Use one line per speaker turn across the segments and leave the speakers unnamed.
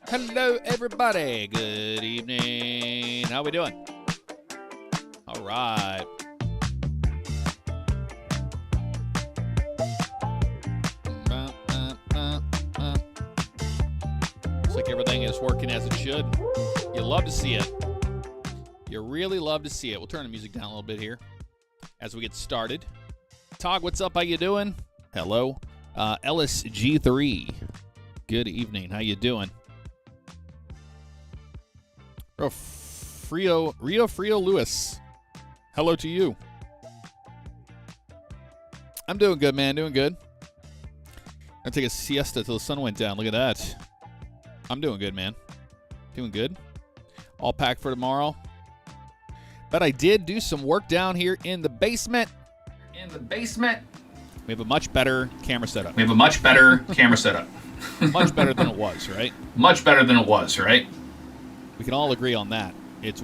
Hello, everybody. Good evening. How we doing? All right. Looks like everything is working as it should. You love to see it. You really love to see it. We'll turn the music down a little bit here as we get started. Tog, what's up? How you doing? Hello. Ellis G3. Good evening. How you doing? Rio Frio Lewis. Hello to you. I'm doing good, man. Doing good. Gonna take a siesta till the sun went down. Look at that. I'm doing good, man. Doing good. All packed for tomorrow. But I did do some work down here in the basement. We have a much better camera setup.
Much better
than it was, right?
Much better than it was, right?
We can all agree on that. It's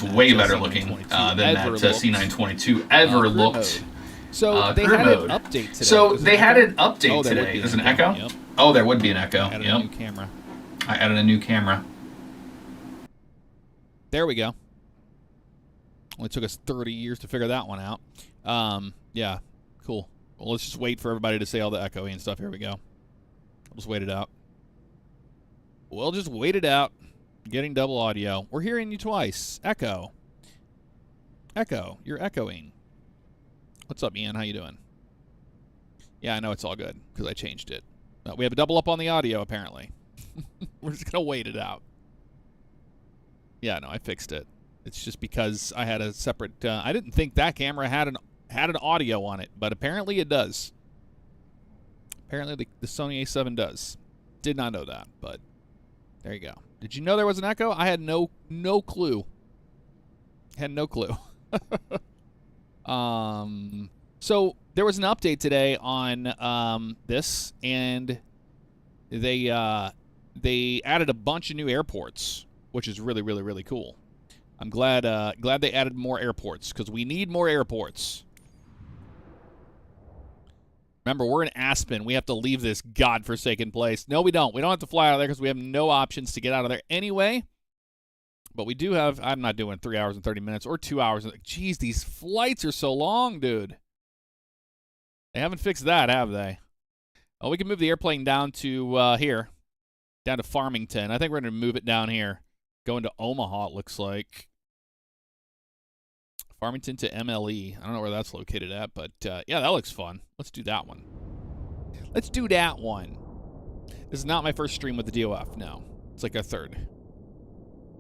way better looking than that
C922 ever looked.
So they had an update today.
Today. There's an
echo.
echo?
Yep.
Oh, there would be an echo.
I added a new camera. There we go. Only took us 30 years to figure that one out. Yeah, cool. Well, let's just wait for everybody to say all the echoing and stuff. Here we go. We'll just wait it out. Getting double audio. We're hearing you twice. Echo. You're echoing. What's up, Ian? How you doing? Yeah, I know it's all good because I changed it. We have a double up on the audio, apparently. We're just going to wait it out. Yeah, no, I fixed it. It's just because I had a separate... I didn't think that camera had an audio on it, but apparently it does. Apparently the Sony A7 does. Did not know that, but there you go. Did you know there was an echo? I had no clue. So there was an update today on this, and they added a bunch of new airports, which is really, really, really cool. I'm glad they added more airports because we need more airports. Remember, we're in Aspen. We have to leave this godforsaken place. No, we don't. We don't have to fly out of there because we have no options to get out of there anyway. But we do have... I'm not doing 3 hours and 30 minutes or 2 hours. Jeez, these flights are so long, dude. They haven't fixed that, have they? Oh, we can move the airplane down to here. Down to Farmington. I think we're going to move it down here. Going to Omaha, it looks like. Farmington to MLE. I don't know where that's located at, but yeah, that looks fun. Let's do that one. This is not my first stream with the DOF, no. It's like a third.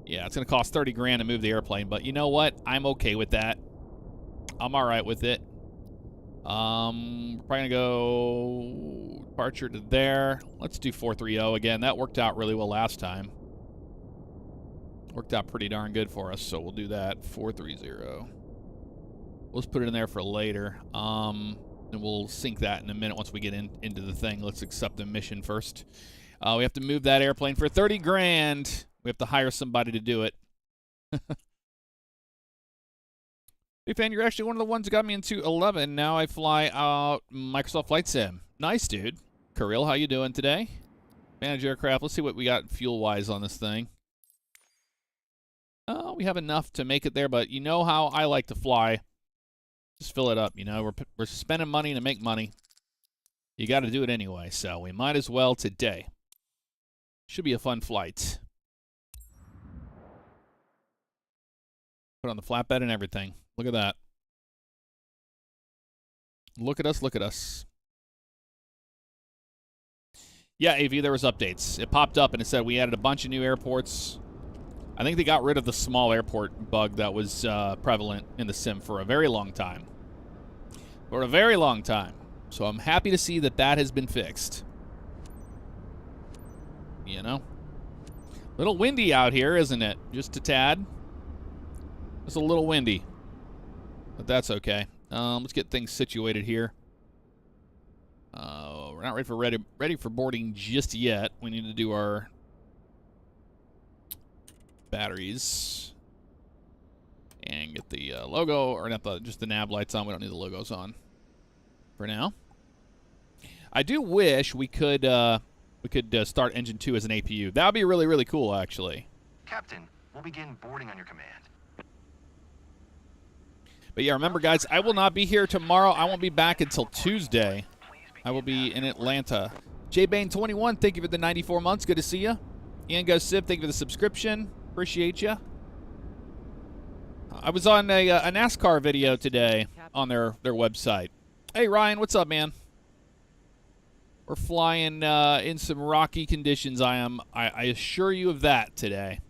Yeah, it's going to cost 30 grand to move the airplane, but you know what? I'm okay with that. I'm all right with it. We're probably going to go departure to there. Let's do 430 again. That worked out really well last time. Worked out pretty darn good for us, so we'll do that. 430. Let's put it in there for later. And we'll sync that in a minute once we get into the thing. Let's accept the mission first. We have to move that airplane for 30 grand. We have to hire somebody to do it. Hey, fan, you're actually one of the ones that got me into 11. Now I fly out Microsoft Flight Sim. Nice, dude. Kirill, how you doing today? Manage aircraft. Let's see what we got fuel-wise on this thing. We have enough to make it there, but you know how I like to fly. Just fill it up, you know. We're spending money to make money. You got to do it anyway, so we might as well today. Should be a fun flight. Put on the flatbed and everything. Look at that. Look at us. Yeah, AV, there was updates. It popped up and it said we added a bunch of new airports. I think they got rid of the small airport bug that was prevalent in the sim for a very long time. So I'm happy to see that has been fixed. You know? A little windy out here, isn't it? Just a tad. It's a little windy. But that's okay. Let's get things situated here. We're not ready for boarding just yet. We need to do our batteries and get the logo, or not just the nav lights on. We don't need the logos on for now. I do wish we could we could start engine 2 as an APU. That would be really, really cool, actually.
Captain, we'll begin boarding on your command.
But yeah, remember, guys, I will not be here tomorrow. I won't be back until Tuesday. I will be in Atlanta. jbane21, thank you for the 94 months. Good to see you. Ian Go Civ, thank you for the subscription. Appreciate you. I was on a NASCAR video today on their website. Hey, Ryan, what's up, man? We're flying in some rocky conditions. I assure you of that today.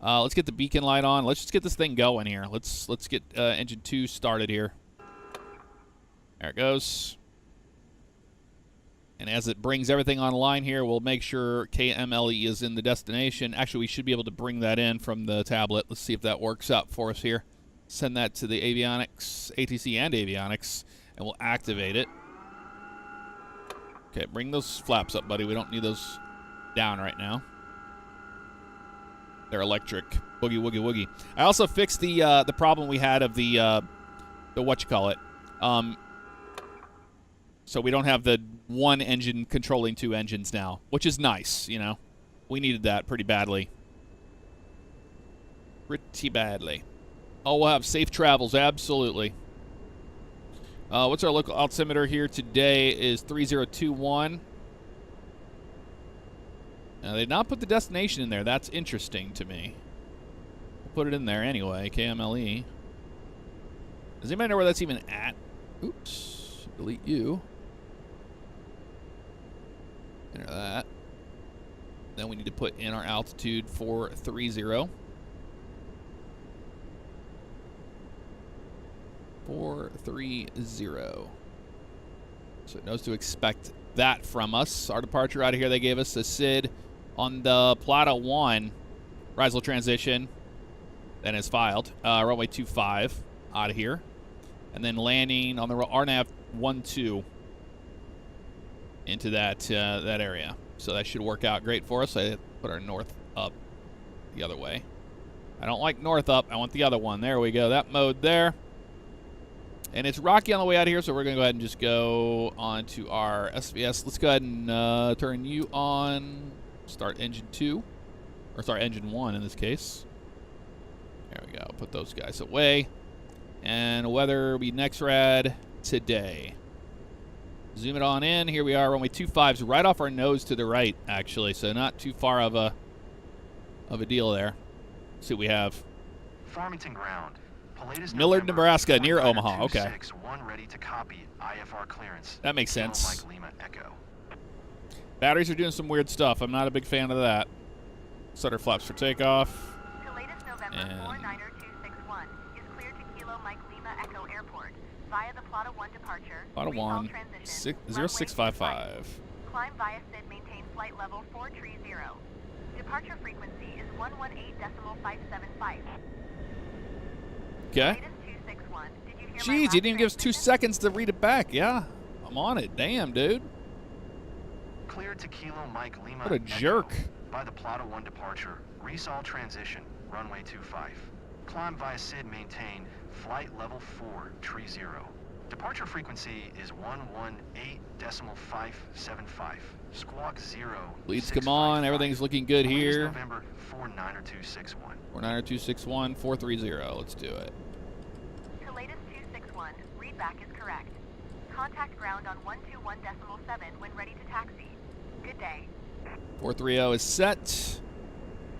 Let's get the beacon light on. Let's just get this thing going here. Let's get engine 2 started here. There it goes. And as it brings everything online here, we'll make sure KMLE is in the destination. Actually, we should be able to bring that in from the tablet. Let's see if that works out for us here. Send that to the avionics, ATC and avionics, and we'll activate it. Okay, bring those flaps up, buddy. We don't need those down right now. They're electric. Boogie, woogie, woogie. I also fixed the problem we had of the whatchamacallit. So we don't have the one engine controlling 2 engines now, which is nice, you know. We needed that pretty badly. Pretty badly. Oh, we'll have safe travels, absolutely. What's our local altimeter here today is 3021. Now, they did not put the destination in there. That's interesting to me. We'll put it in there anyway, KMLE. Does anybody know where that's even at? Oops. Delete you. Enter that. Then we need to put in our altitude 430. 430. So it knows to expect that from us. Our departure out of here, they gave us a SID on the Plata 1 Risel transition. Then is filed. Runway 25 out of here. And then landing on the RNAV 12 into that area. So that should work out great for us. I put our north up the other way. I don't like north up. I want the other one. There we go. That mode there. And it's rocky on the way out of here, so we're going to go ahead and just go on to our SVS. Let's go ahead and turn you on. Start engine 2. Or start engine 1 in this case. There we go. Put those guys away. And weather will be next rad today. Zoom it on in. Here we are. Runway 25's right off our nose to the right, actually. So not too far of a deal there. Let's see what we have.
Farmington ground.
Millard, Nebraska, near Omaha. Okay.
Ready to copy IFR clearance.
That makes sense.
Mike Lima Echo.
Batteries are doing some weird stuff. I'm not a big fan of that. Set our flaps for takeoff.
The latest November 49261 is cleared to Kilo Mike Lima Echo Airport via the Plata 1 departure.
Plata 1, 0655.
Climb via SID, maintain flight level 430. Departure frequency is 118.575.
Okay. Jeez, you didn't even give us 2 seconds to read it back. Yeah, I'm on it. Damn, dude.
Cleared to Kilo Mike Lima.
What a jerk.
By the Plata 1 departure, resol transition, runway 25. Climb via SID, maintain flight level 430. Departure frequency is 118.575. Squawk 0.
Leads come on. Everything's looking good here.
November 49261.
49261, 430. Let's do it.
To latest 261, readback is correct. Contact ground on 121.7 when ready to taxi. Good day.
430 is set.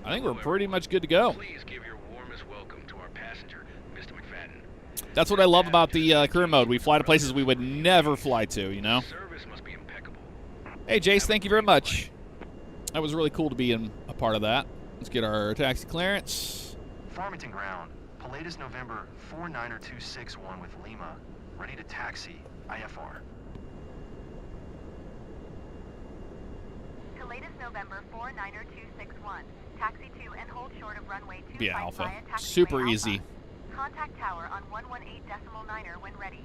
I think we're pretty much good to go.
Please give your warmest welcome to our passenger, Mr. McFadden.
That's what I love about the career mode. We fly to places we would never fly to, you know?
Service must be impeccable.
Hey, Jace, thank you very much. That was really cool to be in a part of that. Let's get our taxi clearance.
Farmington ground. Palladius November 49261 with Lima. Ready to taxi. IFR.
To latest November 49261. Taxi to and hold short of runway 25
Be Alpha.
via taxiway
Super
Alpha.
easy.
Contact tower on 118.9 when ready.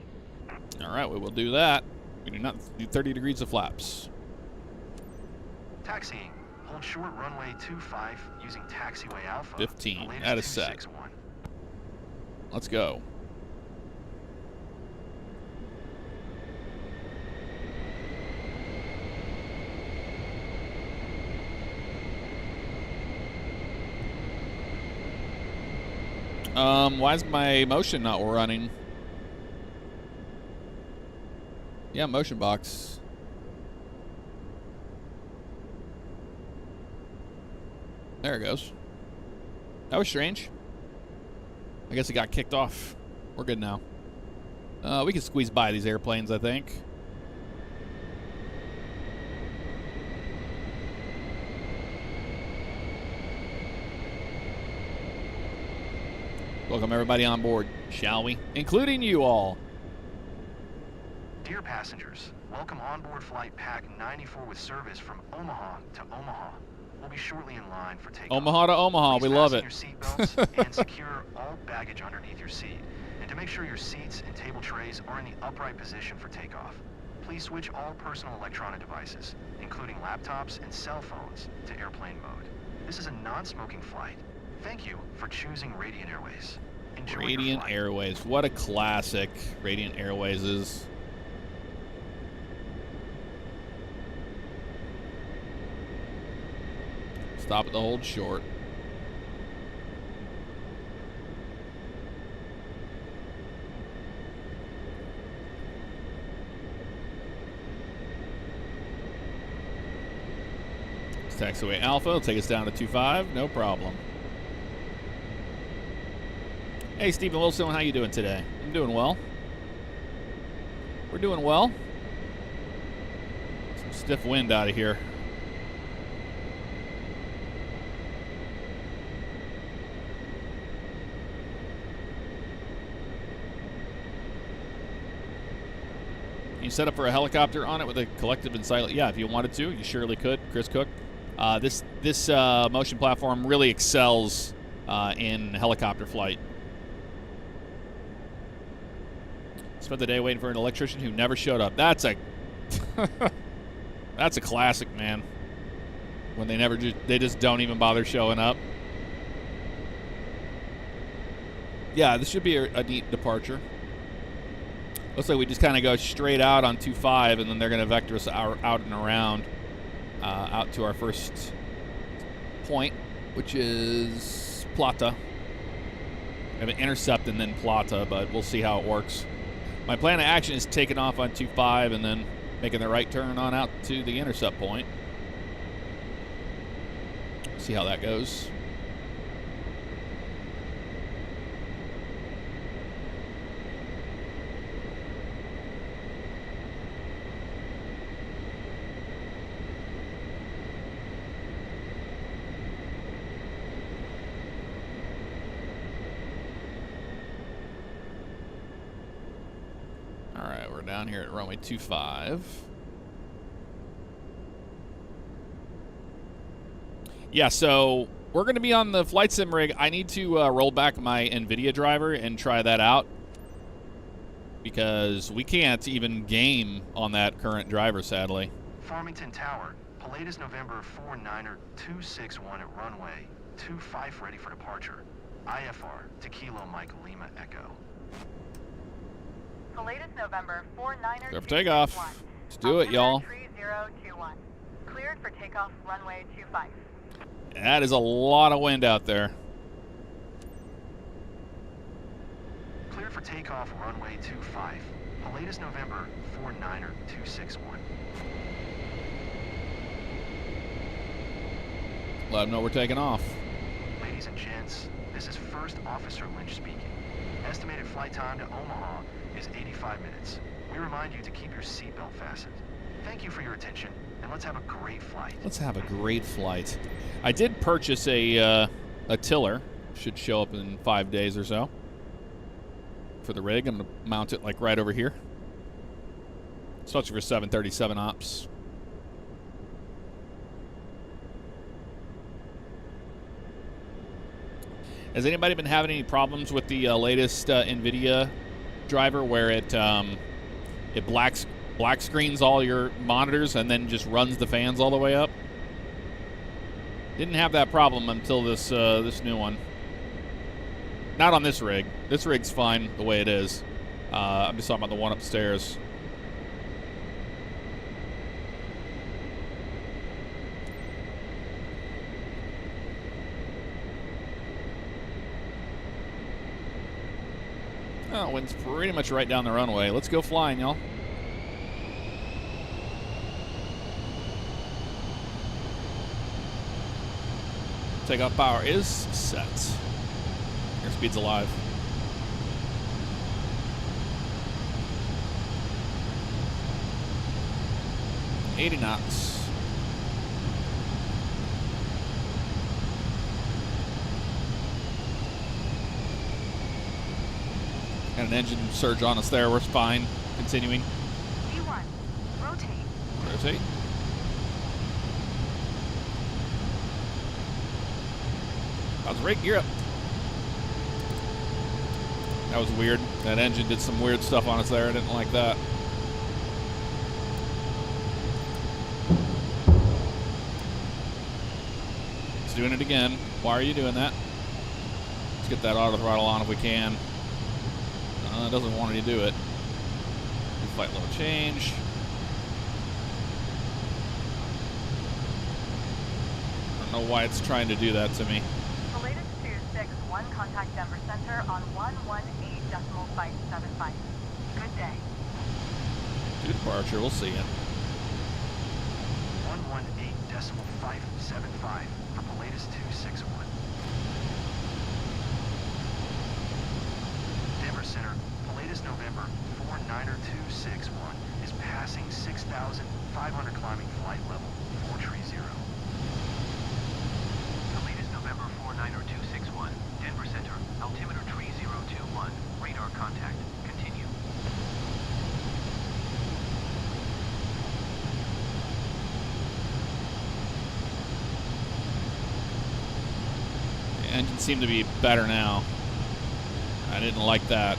All right, we will do that. We do not do 30 degrees of flaps.
Taxiing. Hold short runway 25 using taxiway Alpha.
15.
Palladius
That is set.
261.
Let's go. Why is my motion not running? Yeah, motion box. There it goes. That was strange. I guess it got kicked off. We're good now. We can squeeze by these airplanes, I think. Welcome everybody on board, shall we? Including you all.
Dear passengers, welcome on board flight Pack 94 with service from Omaha to Omaha. We'll be shortly in line for takeoff.
Omaha to Omaha,
Please
we love it.
fasten your seatbelts and secure all baggage underneath your seat. And to make sure your seats and table trays are in the upright position for takeoff, please switch all personal electronic devices, including laptops and cell phones, to airplane mode. This is a non-smoking flight. Thank you for choosing Radiant Airways. Enjoy your
Radiant
flight.
Airways. What a classic Radiant Airways is. Stop at the hold short. Taxiway Alpha will take us down to 25, no problem. Hey, Stephen Wilson, how you doing today? I'm doing well. We're doing well. Some stiff wind out of here. Can you set up for a helicopter on it with a collective and silent? Yeah, if you wanted to, you surely could. Chris Cook. This motion platform really excels in helicopter flight. Spent the day waiting for an electrician who never showed up. That's a that's a classic, man. When they just don't even bother showing up. Yeah, this should be a neat departure. Looks like we just kind of go straight out on 25, and then they're going to vector us out and around out to our first point, which is Plata. We have an intercept and then Plata, but we'll see how it works. My plan of action is taking off on 25 and then making the right turn on out to the intercept point. See how that goes. Alright, we're down here at runway 25. Yeah, so we're going to be on the flight sim rig. I need to roll back my NVIDIA driver and try that out, because we can't even game on that current driver, sadly.
Farmington Tower, Pilatus November 49er 261 at runway 25 ready for departure. IFR to Kilo Mike Lima Echo.
Latest November 49er.
Clear for takeoff. Let's do it, y'all.
3021. Cleared for takeoff runway 25.
That is a lot of wind out there.
Cleared for takeoff runway 25. Pilatus November 49er 261.
Let them know we're taking off.
Ladies and gents, this is First Officer Lynch speaking. Estimated flight time to Omaha is 85 minutes. We remind you to keep your seatbelt fastened. Thank you for your attention, and let's have a great flight.
Let's have a great flight. I did purchase a tiller. Should show up in 5 days or so. For the rig, I'm going to mount it like right over here. Especially for 737 ops. Has anybody been having any problems with the latest NVIDIA driver where it black screens all your monitors and then just runs the fans all the way up? Didn't have that problem until this this new one. Not on this rig. This rig's fine the way it is. I'm just talking about the one upstairs. Oh, wind's pretty much right down the runway. Let's go flying, y'all. Takeoff power is set. Airspeed's alive. 80 knots. Got an engine surge on us there. We're fine. Continuing.
V1, rotate.
Rotate. How's rig? Gear up. That was weird. That engine did some weird stuff on us there. I didn't like that. It's doing it again. Why are you doing that? Let's get that auto throttle on if we can. It doesn't want you to do it. Flight level change. I don't know why it's trying to do that to me.
The latest 261, contact Denver Center on 118.575. Good day.
To departure, we'll see you.
118.575 for the latest 261. Denver Center, Pilatus November 49261 is passing 6,500 climbing flight level 430.
Pilatus November 49261, Denver Center, altimeter 3021, radar contact. Continue.
The engine seemed to be better now. I didn't like that.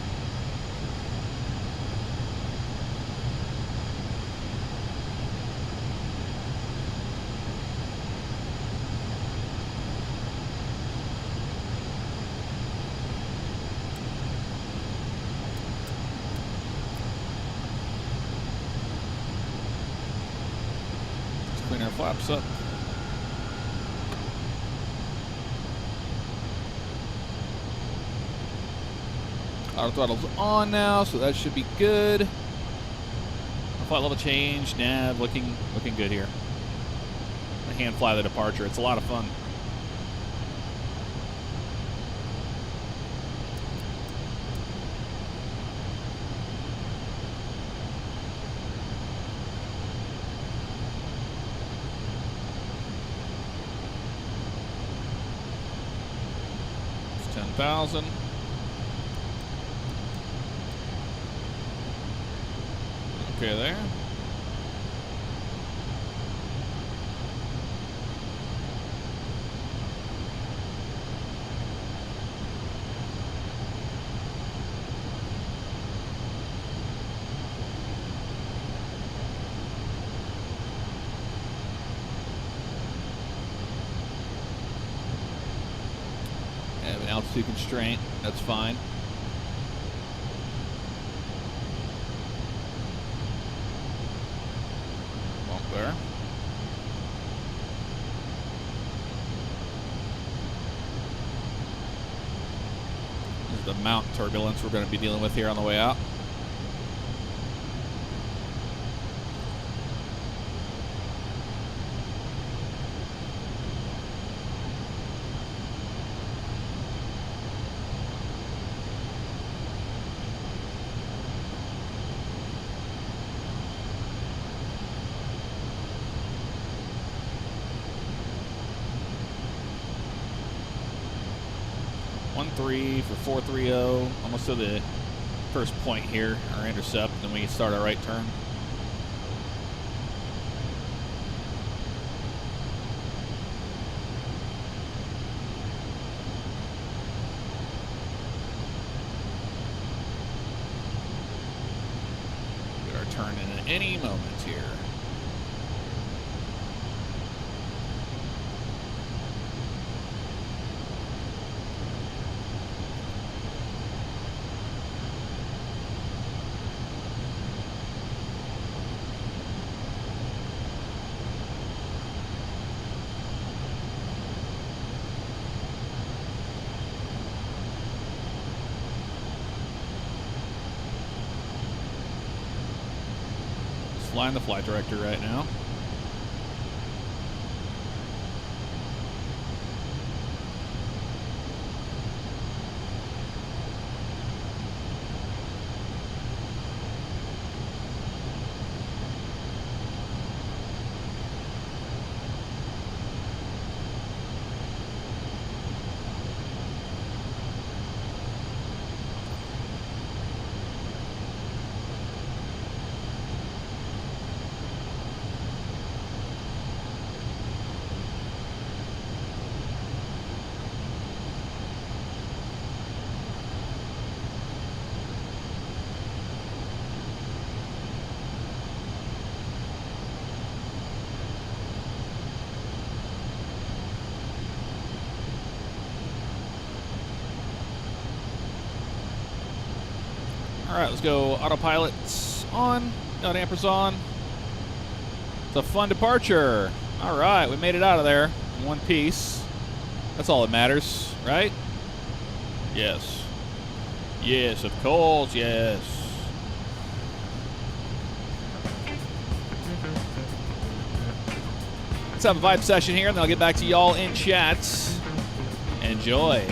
Let's clean our flaps up. Auto throttle's on now, so that should be good. Flight level change, nav, looking good here. I hand fly the departure. It's a lot of fun. It's 10,000. Okay, there. I have an altitude constraint. That's fine. There. This is the mount turbulence we're going to be dealing with here on the way out. For 430, almost to the first point here, our intercept, then we can start our right turn. Get our turn in at any moment here. flying the flight director right now. All right, let's go. Autopilot's on. Got dampers on. It's a fun departure. All right, we made it out of there in one piece. That's all that matters, right? Yes. Yes, of course, yes. Let's have a vibe session here, and then I'll get back to y'all in chat. Enjoy.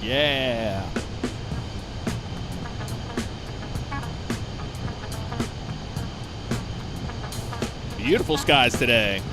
Yeah. Beautiful skies today.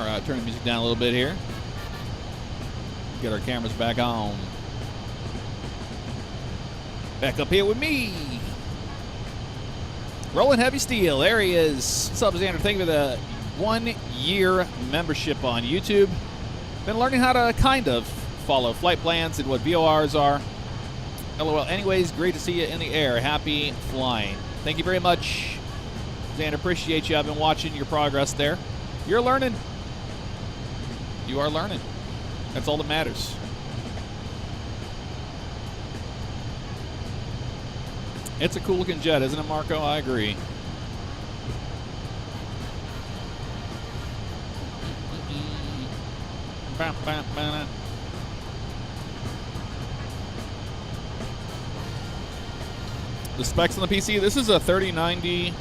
All right, turn the music down a little bit here. Get our cameras back on. Back up here with me. Rolling Heavy Steel. There he is. What's up, Xander? Thank you for the 1-year membership on YouTube. Been learning how to kind of follow flight plans and what VORs are. LOL. Anyways, great to see you in the air. Happy flying. Thank you very much, Xander. Appreciate you. I've been watching your progress there. You're learning. You are learning. That's all that matters. It's a cool looking jet, isn't it, Marco? I agree. The specs on the PC. This is a 3090.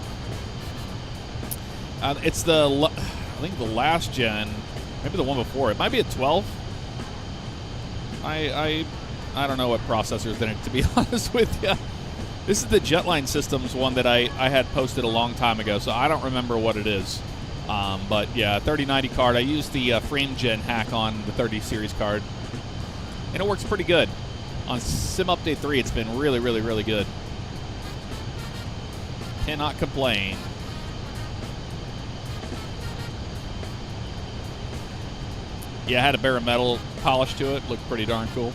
It's the, I think the last gen, maybe the one before. It might be a 12. I don't know what processor's in it, to be honest with you. This is the Jetline Systems one that I had posted a long time ago, so I don't remember what it is. But yeah, 3090 card. I used the frame gen hack on the 30 series card, and it works pretty good. On Sim Update 3, it's been really, really, really good. Cannot complain. Yeah, I had a bare metal polish to it. Looked pretty darn cool.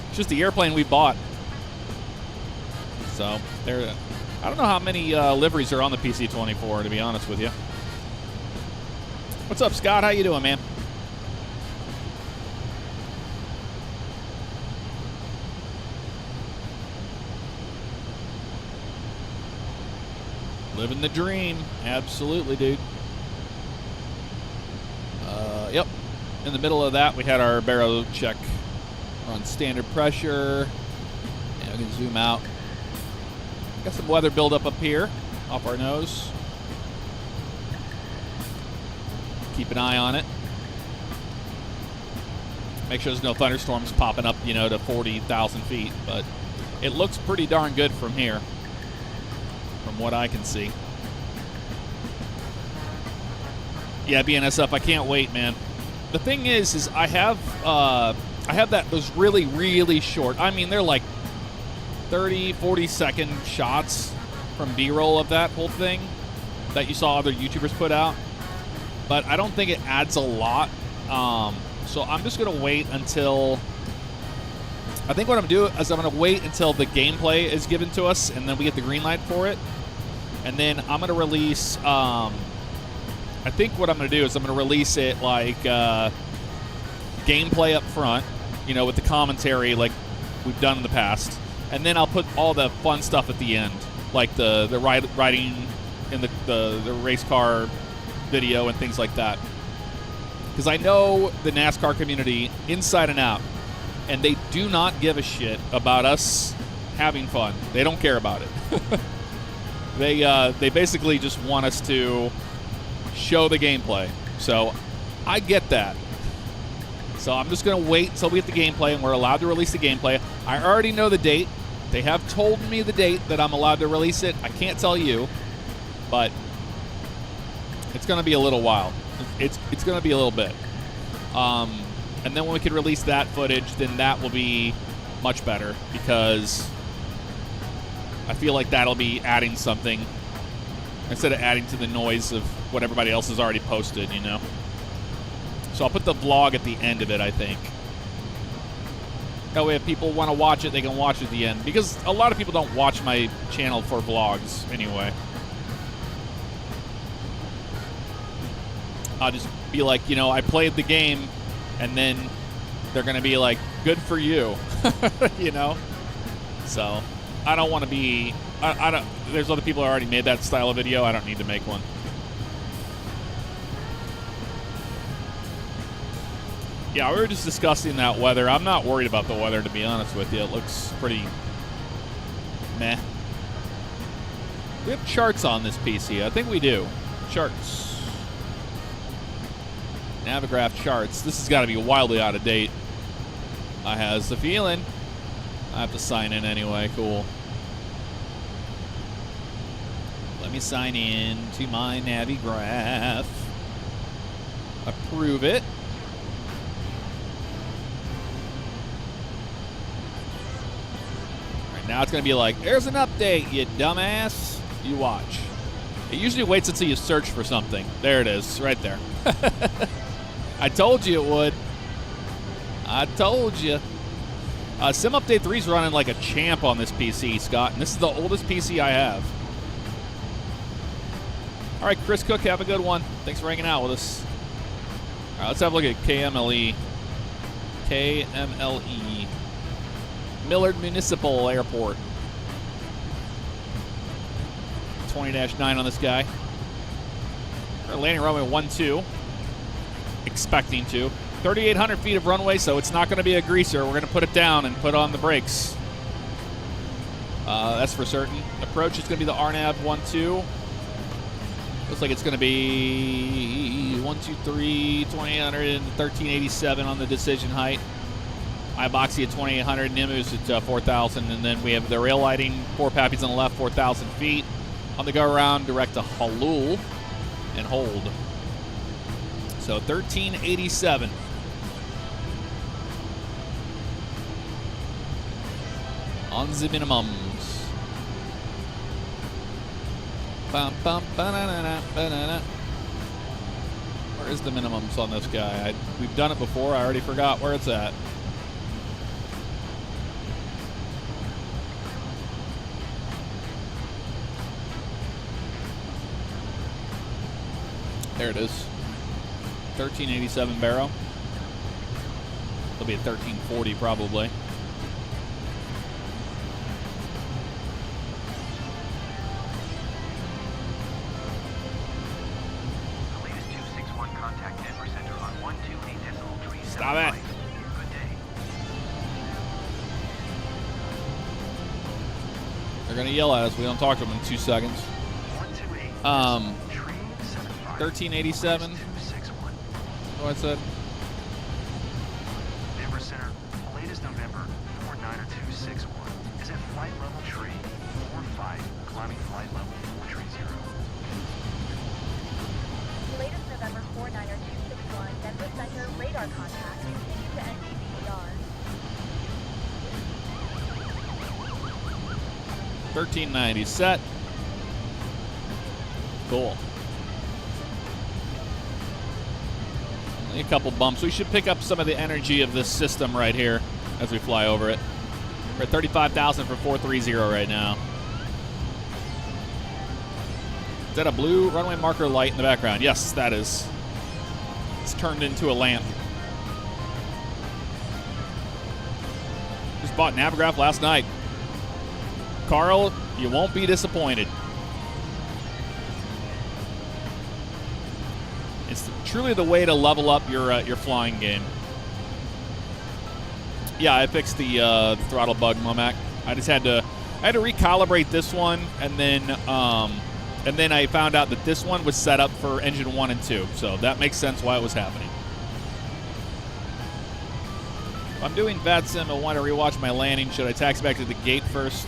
It's just the airplane we bought. So, there. I don't know how many liveries are on the PC-24, to be honest with you. What's up, Scott? How you doing, man? Living the dream. Absolutely, dude. Yep. In the middle of that, we had our baro check. We're on standard pressure. Yeah, we can zoom out. Got some weather buildup up here, off our nose. Keep an eye on it. Make sure there's no thunderstorms popping up, you know, to 40,000 feet. But it looks pretty darn good from here, from what I can see. Yeah, BNSF, I can't wait, man. The thing is I have those really, really short. I mean, they're like 30, 40-second shots from B-roll of that whole thing that you saw other YouTubers put out. But I don't think it adds a lot. So I'm just going to wait until... I think what I'm going to do is I'm going to wait until the gameplay is given to us, and then we get the green light for it. And then I'm going to release... I think what I'm going to do is I'm going to release it like gameplay up front, you know, with the commentary like we've done in the past. And then I'll put all the fun stuff at the end, like the riding in the race car video and things like that. Because I know the NASCAR community inside and out, and they do not give a shit about us having fun. They don't care about it. They basically just want us to show the gameplay. So I get that. So I'm just going to wait until we get the gameplay and we're allowed to release the gameplay. I already know the date. They have told me the date that I'm allowed to release it. I can't tell you, but it's going to be a little while. It's going to be a little bit. And then when we can release that footage, then that will be much better because I feel like that'll be adding something instead of adding to the noise of what everybody else has already posted, you know? So I'll put the vlog at the end of it, I think. That way if people want to watch it, they can watch it at the end. Because a lot of people don't watch my channel for vlogs anyway. I'll just be like, you know, I played the game, and then they're going to be like, good for you, you know? So I don't want to be... I don't. There's other people who already made that style of video. I don't need to make one. Yeah, we were just discussing that weather. I'm not worried about the weather, to be honest with you. It looks pretty meh. We have charts on this PC. I think we do. Charts. Navigraph charts. This has got to be wildly out of date. I has the feeling. I have to sign in anyway. Cool. Let Let me sign in to my Navigraph. Approve it. All right, now it's going to be like, there's an update, you dumbass. You watch. It usually waits until you search for something. There it is, right there. I told you it would. I told you. Sim Update 3 is running like a champ on this PC, Scott, and this is the oldest PC I have. All right, Chris Cook, have a good one. Thanks for hanging out with us. All right, let's have a look at KMLE. KMLE. Millard Municipal Airport. 20-9 on this guy. We're landing runway 12. Expecting to. 3,800 feet of runway, so it's not going to be a greaser. We're going to put it down and put on the brakes. That's for certain. Approach is going to be the RNAV 12. Looks like it's going to be 123, 2,800, 1387 on the decision height. Iboxy at 2,800, Nimbus at 4,000, and then we have the rail lighting, 4 Pappies on the left, 4,000 feet. On the go around, direct to Halul and hold. So 1387. On the minimums. Bum, bum, ba-na-na-na, ba-na-na. Where is the minimums on this guy? We've done it before. I already forgot where it's at. There it is. 1387 barrow. It'll be at 1340 probably.
The latest 261 contact Denver Center on 128.375.
Stop it.
Good day.
They're gonna yell at us. We don't talk to them in 2 seconds.
128.
1387. What I said.
Denver Center, latest November 49261 is at flight level tree 45, climbing flight level 430.
Latest November 49261, Denver Center, radar contact, continue to NDVR.
1390 set. Cool. Only a couple bumps. We should pick up some of the energy of this system right here as we fly over it. We're at 35,000 for 430 right now. Is that a blue runway marker light in the background? Yes, that is. It's turned into a lamp. Just bought Navigraph last night. Carl, you won't be disappointed. It's truly the way to level up your flying game. Yeah, I fixed the throttle bug, Momac. I had to recalibrate this one, and then I found out that this one was set up for engine 1 and 2, so that makes sense why it was happening. If I'm doing VATSIM, I want to rewatch my landing. Should I taxi back to the gate first?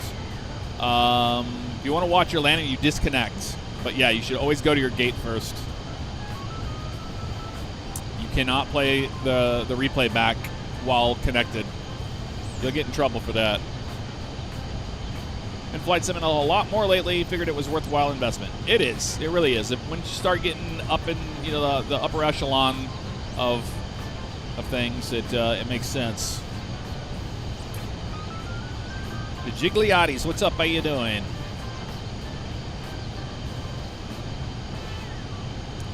If you want to watch your landing, you disconnect. But yeah, you should always go to your gate first. You cannot play the replay back while connected. You'll get in trouble for that. Been flight simming a lot more lately. Figured it was worthwhile investment. It is. It really is. When you start getting up in the upper echelon of things, it makes sense. The Jigliottis, what's up? How you doing?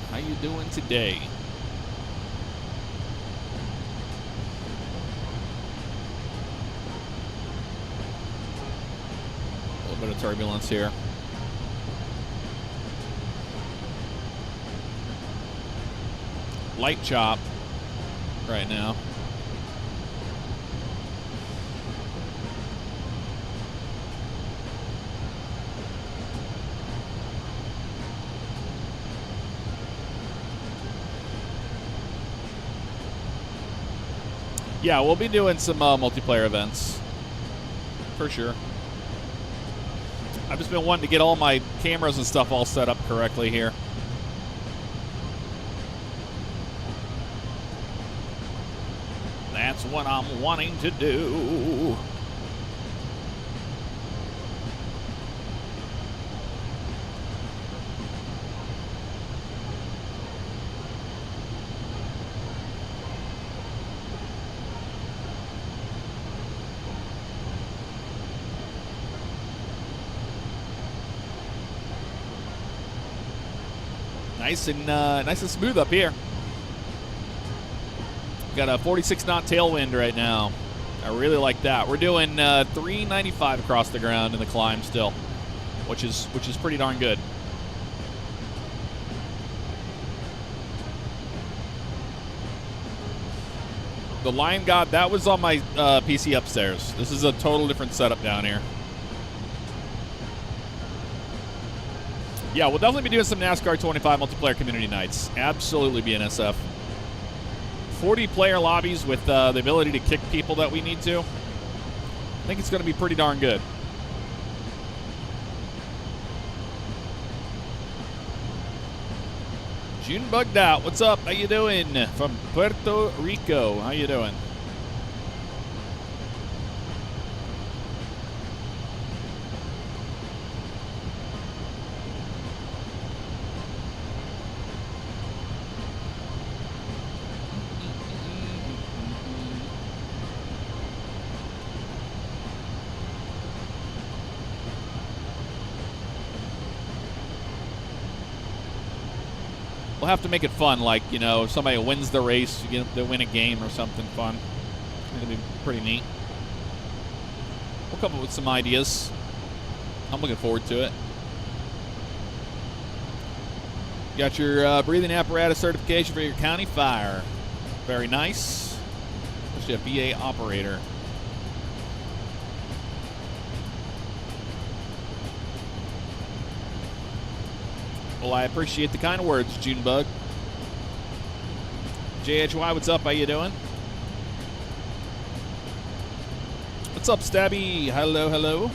How you doing today? A little bit of turbulence here. Light chop right now. Yeah, we'll be doing some multiplayer events for sure. I've just been wanting to get all my cameras and stuff all set up correctly here. That's what I'm wanting to do. Nice and smooth up here. Got a 46 knot tailwind right now. I really like that. We're doing 395 across the ground in the climb still, which is pretty darn good. The Lion God, that was on my PC upstairs. This is a total different setup down here. Yeah, we'll definitely be doing some NASCAR 25 multiplayer community nights. Absolutely BNSF. 40 player lobbies with the ability to kick people that we need to. I think it's going to be pretty darn good. June Bugged Out, what's up? How you doing? From Puerto Rico, how you doing? We'll have to make it fun, like, you know, if somebody wins the race, you get to win a game or something fun. It'll be pretty neat. We'll come up with some ideas. I'm looking forward to it. Got your breathing apparatus certification for your county fire. Very nice. Especially a VA operator. Well, I appreciate the kind words, Junebug. JHY, what's up? How you doing? What's up, Stabby? Hello, hello.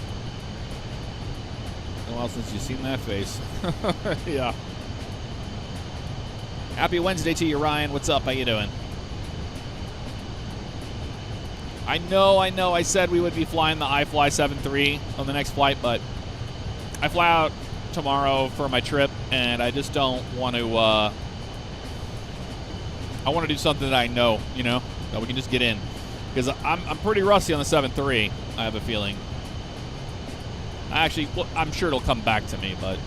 Been a while since you've seen that face. Yeah. Happy Wednesday to you, Ryan. What's up? How you doing? I know. I said we would be flying the iFly 7.3 on the next flight, but I fly out tomorrow for my trip, and I just don't want to, I want to do something that I know, you know, that we can just get in. Because I'm pretty rusty on the 7.3, I have a feeling. Actually, well, I'm sure it'll come back to me, but...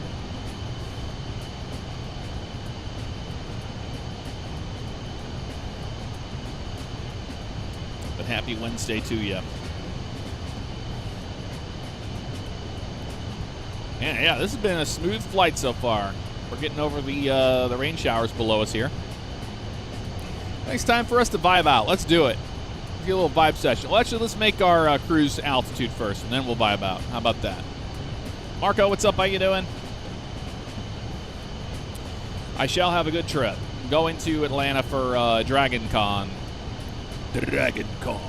But happy Wednesday to you. Yeah, this has been a smooth flight so far. We're getting over the rain showers below us here. It's time for us to vibe out. Let's do it. Let's get a little vibe session. Well, actually, let's make our cruise altitude first, and then we'll vibe out. How about that? Marco, what's up? How you doing? I shall have a good trip. I'm going to Atlanta for Dragon Con. Dragon Con.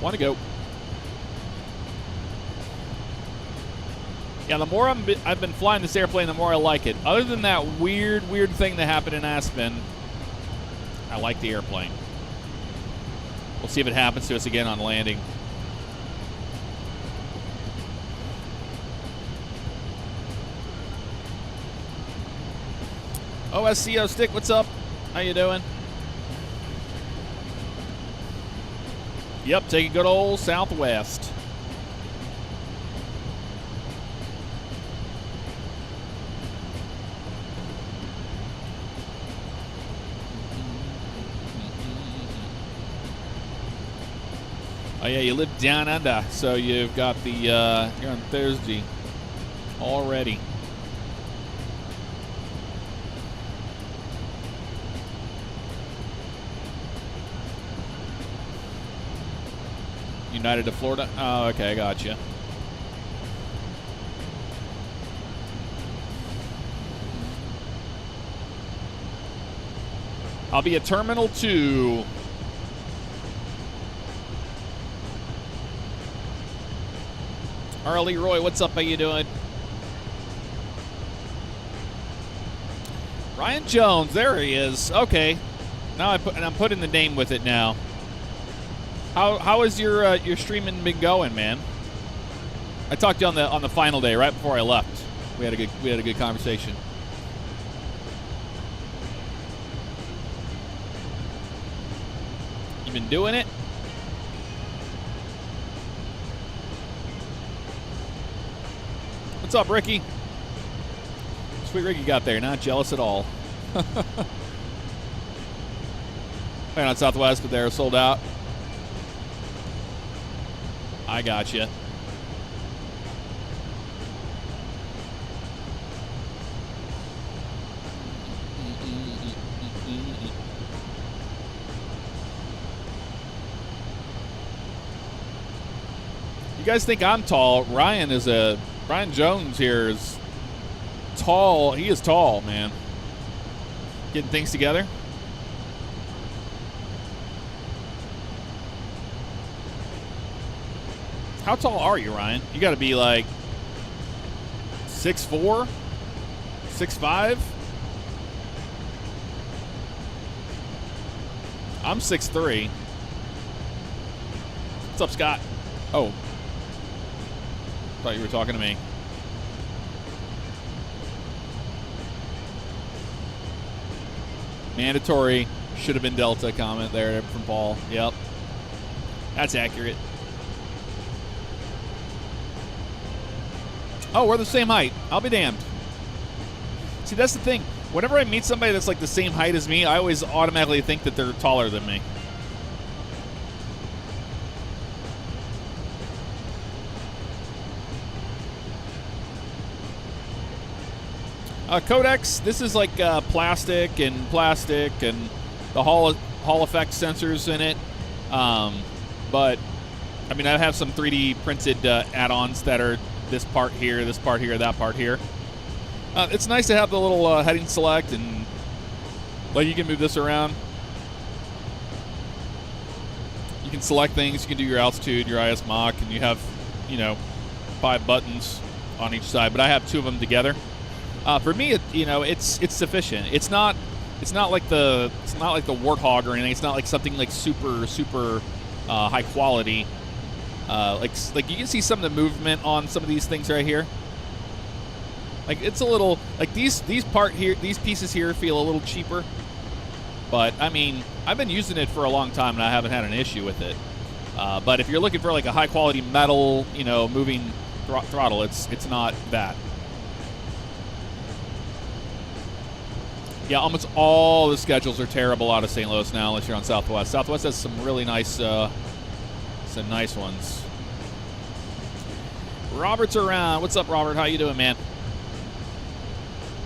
Want to go. Yeah, the more I've been flying this airplane, the more I like it. Other than that weird thing that happened in Aspen, I like the airplane. We'll see if it happens to us again on landing. OSCO Stick, what's up? How you doing? Yep, take a good old Southwest. Oh yeah, you live down under, so you've got the, you're on Thursday already. United to Florida? Oh, okay, I got you. I'll be at Terminal 2. Arlie Roy, what's up? How you doing? Ryan Jones, there he is. Okay, now I'm putting the name with it now. How has your streaming been going, man? I talked to you on the final day, right before I left. We had a good conversation. You been doing it? What's up, Ricky? Sweet Ricky got there. Not jealous at all. Playing on Southwest, but they're sold out. I got you. You guys think I'm tall? Ryan Jones here is tall. He is tall, man. Getting things together. How tall are you, Ryan? You got to be like 6'4", 6'5". I'm 6'3". What's up, Scott? Oh. Thought you were talking to me. Mandatory should have been Delta comment there from Paul. Yep. That's accurate. Oh, we're the same height. I'll be damned. See, that's the thing. Whenever I meet somebody that's like the same height as me, I always automatically think that they're taller than me. Codex, this is like plastic and the Hall effect sensors in it. But, I mean, I have some 3D printed add-ons that are this part here, that part here. It's nice to have the little heading select, and like you can move this around. You can select things, you can do your altitude, your IS Mach, and you have, 5 buttons on each side, but I have 2 of them together. For me, it's sufficient. It's not like the Warthog or anything. It's not like something like super high quality. Like you can see some of the movement on some of these things right here. Like it's a little like these pieces here feel a little cheaper. But I mean, I've been using it for a long time and I haven't had an issue with it. But if you're looking for like a high quality metal, moving throttle, it's not that. Yeah, almost all the schedules are terrible out of St. Louis now, unless you're on Southwest. Southwest has some really nice, some nice ones. Robert's around. What's up, Robert? How you doing, man?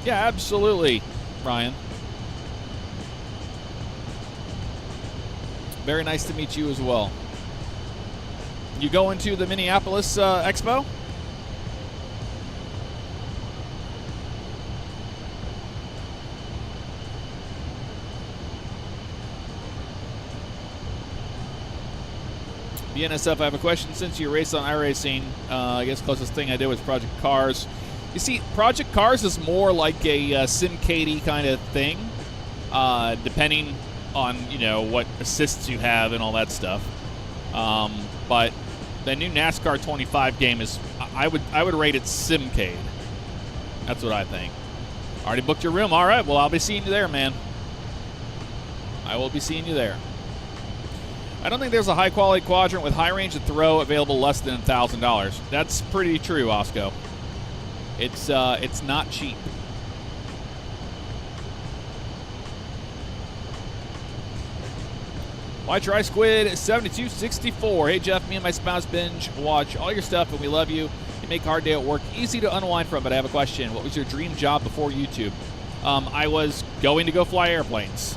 Yeah, absolutely, Ryan. Very nice to meet you as well. You going to the Minneapolis Expo? BNSF, I have a question. Since you race on iRacing, I guess closest thing I did was Project Cars. You see, Project Cars is more like a SimCady kind of thing, depending on what assists you have and all that stuff. But the new NASCAR 25 game is, I would rate it SimCade. That's what I think. Already booked your room. All right. Well, I'll be seeing you there, man. I will be seeing you there. I don't think there's a high-quality quadrant with high range of throw available less than $1,000. That's pretty true, Osco. It's not cheap. Why try Squid 7264? Hey Jeff, me and my spouse binge watch all your stuff, and we love you. You make a hard day at work easy to unwind from. But I have a question. What was your dream job before YouTube? I was going to go fly airplanes.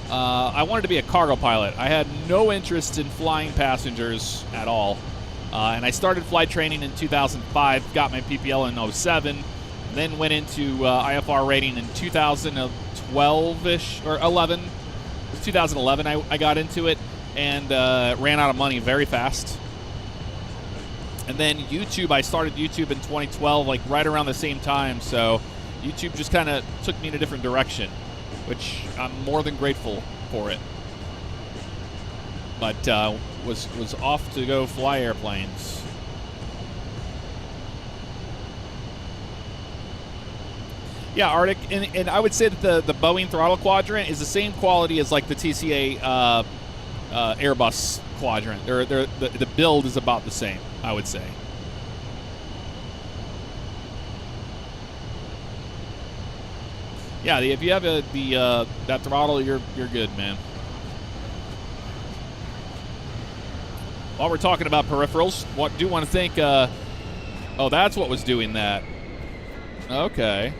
I wanted to be a cargo pilot. I had no interest in flying passengers at all. And I started flight training in 2005, got my PPL in 07, then went into IFR rating in 2012-ish, or 11. It was 2011 I got into it, and ran out of money very fast. And then YouTube, I started YouTube in 2012, like right around the same time. So YouTube just kind of took me in a different direction, which I'm more than grateful for it. But was off to go fly airplanes. Yeah, Arctic, and I would say that the Boeing throttle quadrant is the same quality as like the TCA Airbus quadrant. The build is about the same, I would say. Yeah, if you have that throttle, you're good, man. While we're talking about peripherals, do want to thank. Oh, that's what was doing that. Okay.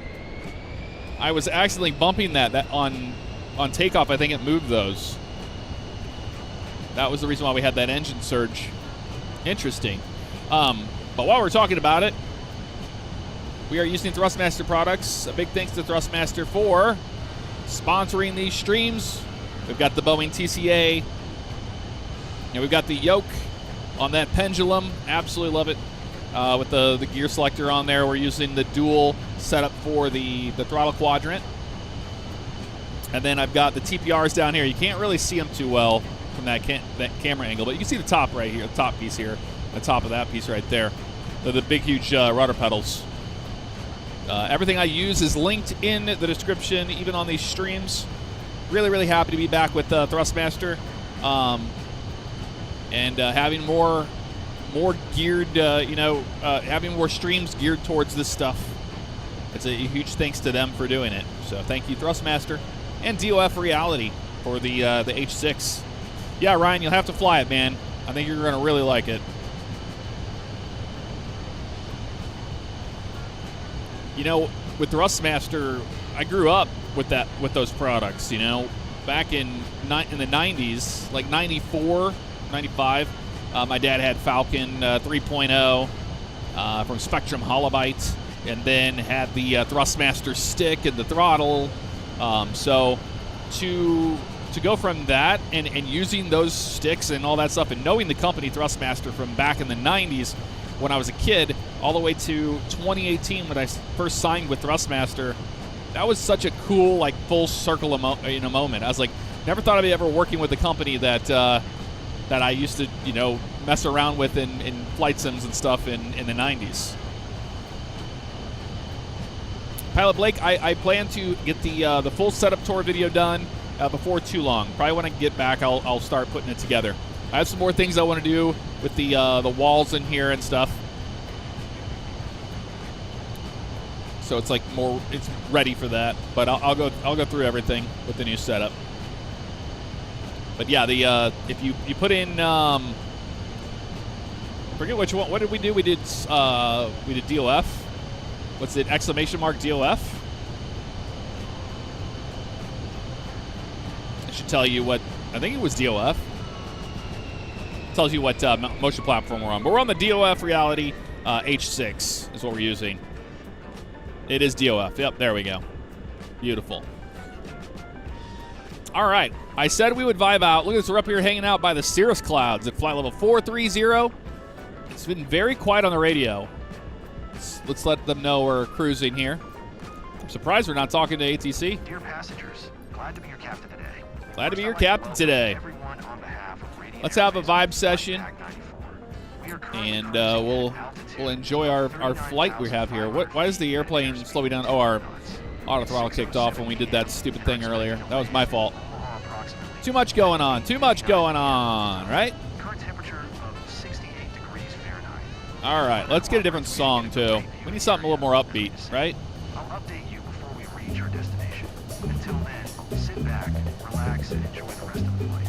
I was accidentally bumping that on takeoff. I think it moved those. That was the reason why we had that engine surge. Interesting. But while we're talking about it, we are using Thrustmaster products. A big thanks to Thrustmaster for sponsoring these streams. We've got the Boeing TCA, and we've got the yoke on that pendulum. Absolutely love it. With the gear selector on there, we're using the dual setup for the throttle quadrant. And then I've got the TPRs down here. You can't really see them too well from that camera angle, but you can see the top right here, the top piece here, the top of that piece right there. They're the big, huge rudder pedals. Everything I use is linked in the description, even on these streams. Really, really happy to be back with Thrustmaster, and having more geared, having more streams geared towards this stuff. It's a huge thanks to them for doing it. So thank you, Thrustmaster, and DOF Reality for the H6. Yeah, Ryan, you'll have to fly it, man. I think you're going to really like it. You know, with Thrustmaster, I grew up with those products. You know, back in the 90s, like 94, 95. My dad had Falcon 3.0 from Spectrum Holobyte, and then had the Thrustmaster stick and the throttle. So to go from that and using those sticks and all that stuff, and knowing the company Thrustmaster from back in the 90s when I was a kid, all the way to 2018 when I first signed with Thrustmaster, that was such a cool, like, full circle moment. I was like, never thought I'd be ever working with a company that I used to, mess around with in flight sims and stuff in the 90s. Pilot Blake, I plan to get the full setup tour video done before too long. Probably when I get back, I'll start putting it together. I have some more things I want to do with the walls in here and stuff. So it's like it's ready for that. But I'll go through everything with the new setup. But yeah, if you put in forget which one. What did we do? We did DOF. What's it? Exclamation mark DOF. It should tell you what. I think it was DOF. Tells you what motion platform we're on. But we're on the DOF Reality H6 is what we're using. It is DOF. Yep, there we go. Beautiful. All right. I said we would vibe out. Look at this. We're up here hanging out by the cirrus clouds at flight level 430. It's been very quiet on the radio. Let's let them know we're cruising here. I'm surprised we're not talking to ATC.
Dear passengers, glad to be your captain today.
Glad to be your captain today. Let's have a vibe session, and we'll enjoy our flight we have here. Why is the airplane slowing down? Oh, our auto throttle kicked off when we did that stupid thing earlier. That was my fault. Too much going on. Too much going on, right?
Current temperature of 68 degrees Fahrenheit.
All right, let's get a different song, too. We need something a little more upbeat, right?
I'll update you before we reach our destination. Until then, sit back, relax, and enjoy the rest of the flight.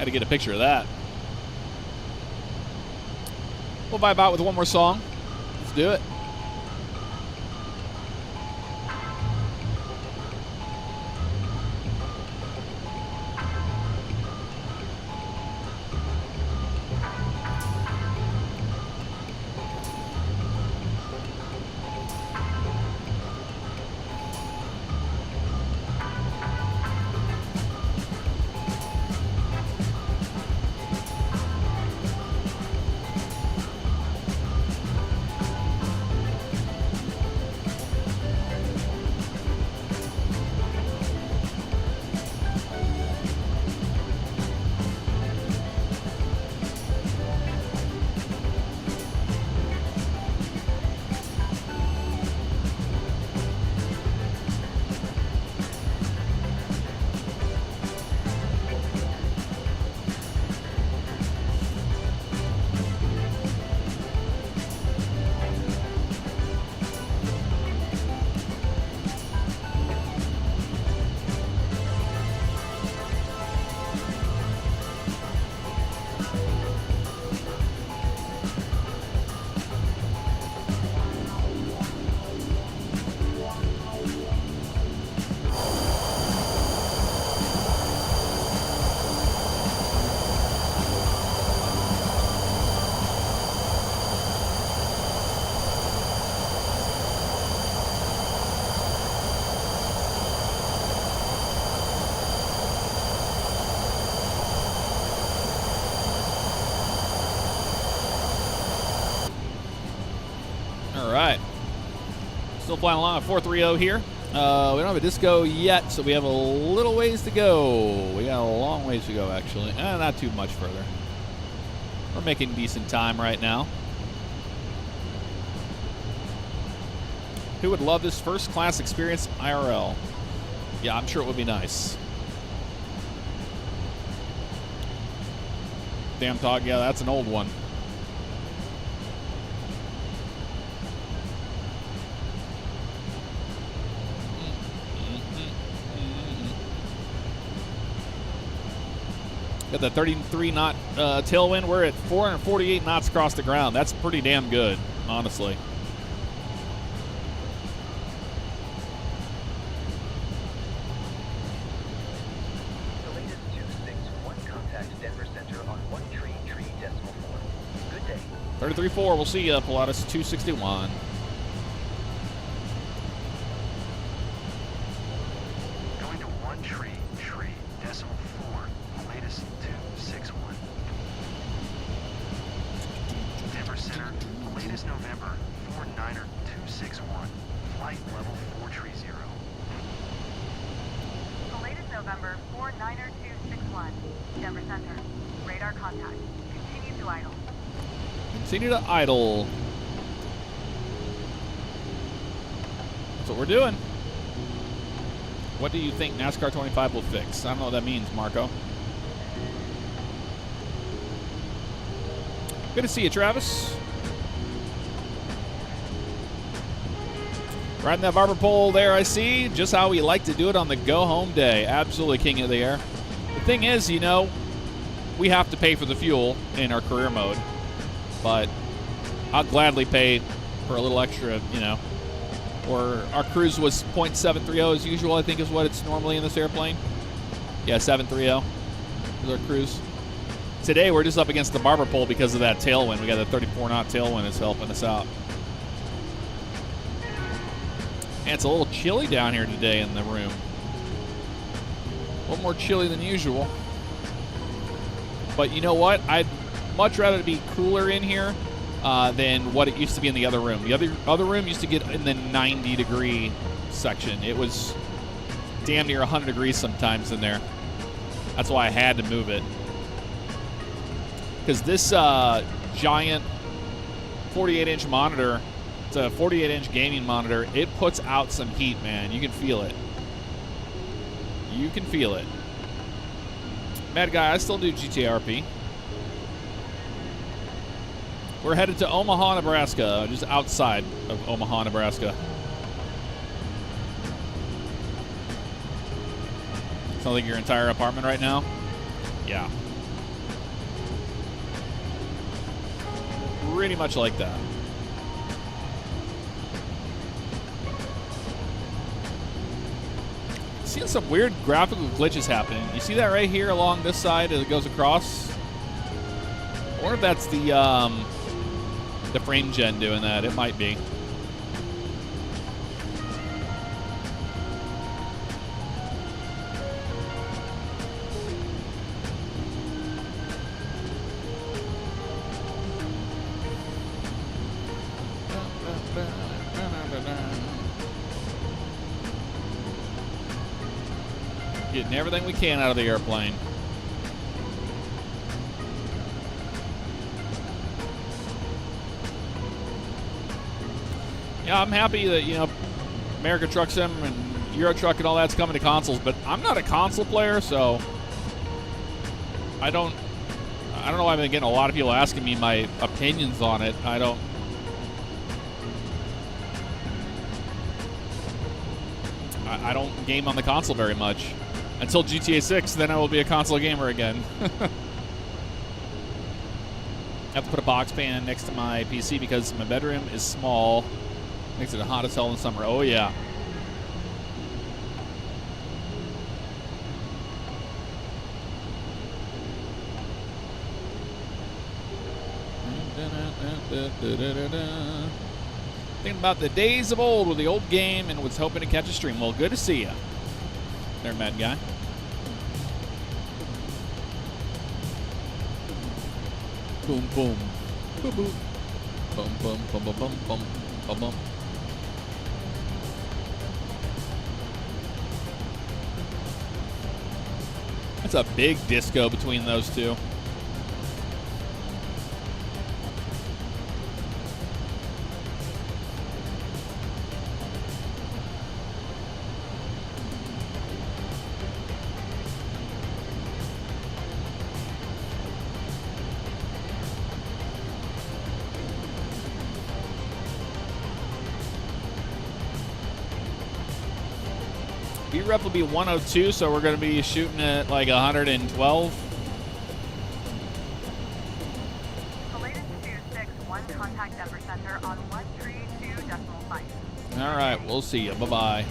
Had to get a picture of that. We'll vibe out with one more song. Let's do it. All right. Still flying along at 430 here. We don't have a disco yet, so we have a little ways to go. We got a long ways to go, actually. Not too much further. We're making decent time right now. Who would love this first class experience IRL? Yeah, I'm sure it would be nice. Damn Tog, yeah, that's an old one. Got the 33 knot tailwind. We're at 448 knots across the ground. That's pretty damn good, honestly.
The latest 261 contacts Denver Center on 133.4. Good day.
33.4. We'll see you, Pilatus 261.
Going to 133.4. The latest 261. Denver Center, the latest November 49er 261. Flight level 430.
The latest November 49261. Denver Center. Radar contact. Continue to idle.
Continue to idle. That's what we're doing. What do you think NASCAR 25 will fix? I don't know what that means, Marco. Good to see you, Travis. Riding that barber pole there, I see. Just how we like to do it on the go-home day. Absolutely king of the air. The thing is, you know, we have to pay for the fuel in our career mode. But I'll gladly pay for a little extra, you know. Or our cruise was 0.730 as usual, I think is what it's normally in this airplane. Yeah, 730 is our cruise. Today we're just up against the barber pole because of that tailwind. We got that 34 knot tailwind that's helping us out. And it's a little chilly down here today in the room. A little more chilly than usual. But you know what? I'd much rather it be cooler in here than what it used to be in the other room. The other room used to get in the 90-degree section. It was damn near 100 degrees sometimes in there. That's why I had to move it. Because this giant 48-inch monitor, it's a 48-inch gaming monitor, it puts out some heat, man. You can feel it. You can feel it. Mad Guy, I still do GTRP. We're headed to Omaha, Nebraska, just outside of Omaha, Nebraska. Sounds like your entire apartment right now? Yeah. pretty much like that. Seeing some weird graphical glitches happening. You see that right here along this side as it goes across? Or if that's the frame gen doing that. It might be. Getting everything we can out of the airplane. Yeah, I'm happy that, you know, America Truck Sim and Euro Truck and all that's coming to consoles, but I'm not a console player, so I don't know why I've been getting a lot of people asking me my opinions on it. I don't game on the console very much. Until GTA 6, then I will be a console gamer again. I have to put a box fan next to my PC because my bedroom is small. Makes it hot as hell in summer. Oh, yeah. Thinking about the days of old with the old game and was hoping to catch a stream. Well, good to see you. There, Mad Guy. Boom, boom. Boom, boom. Boom, boom, boom, boom, boom, boom, boom, boom. That's a big disco between those two. B-rep will be 102, so we're going to be shooting at like 112.
The latest 261 contact Denver Center on 132.5.
All right, we'll see you. Bye-bye.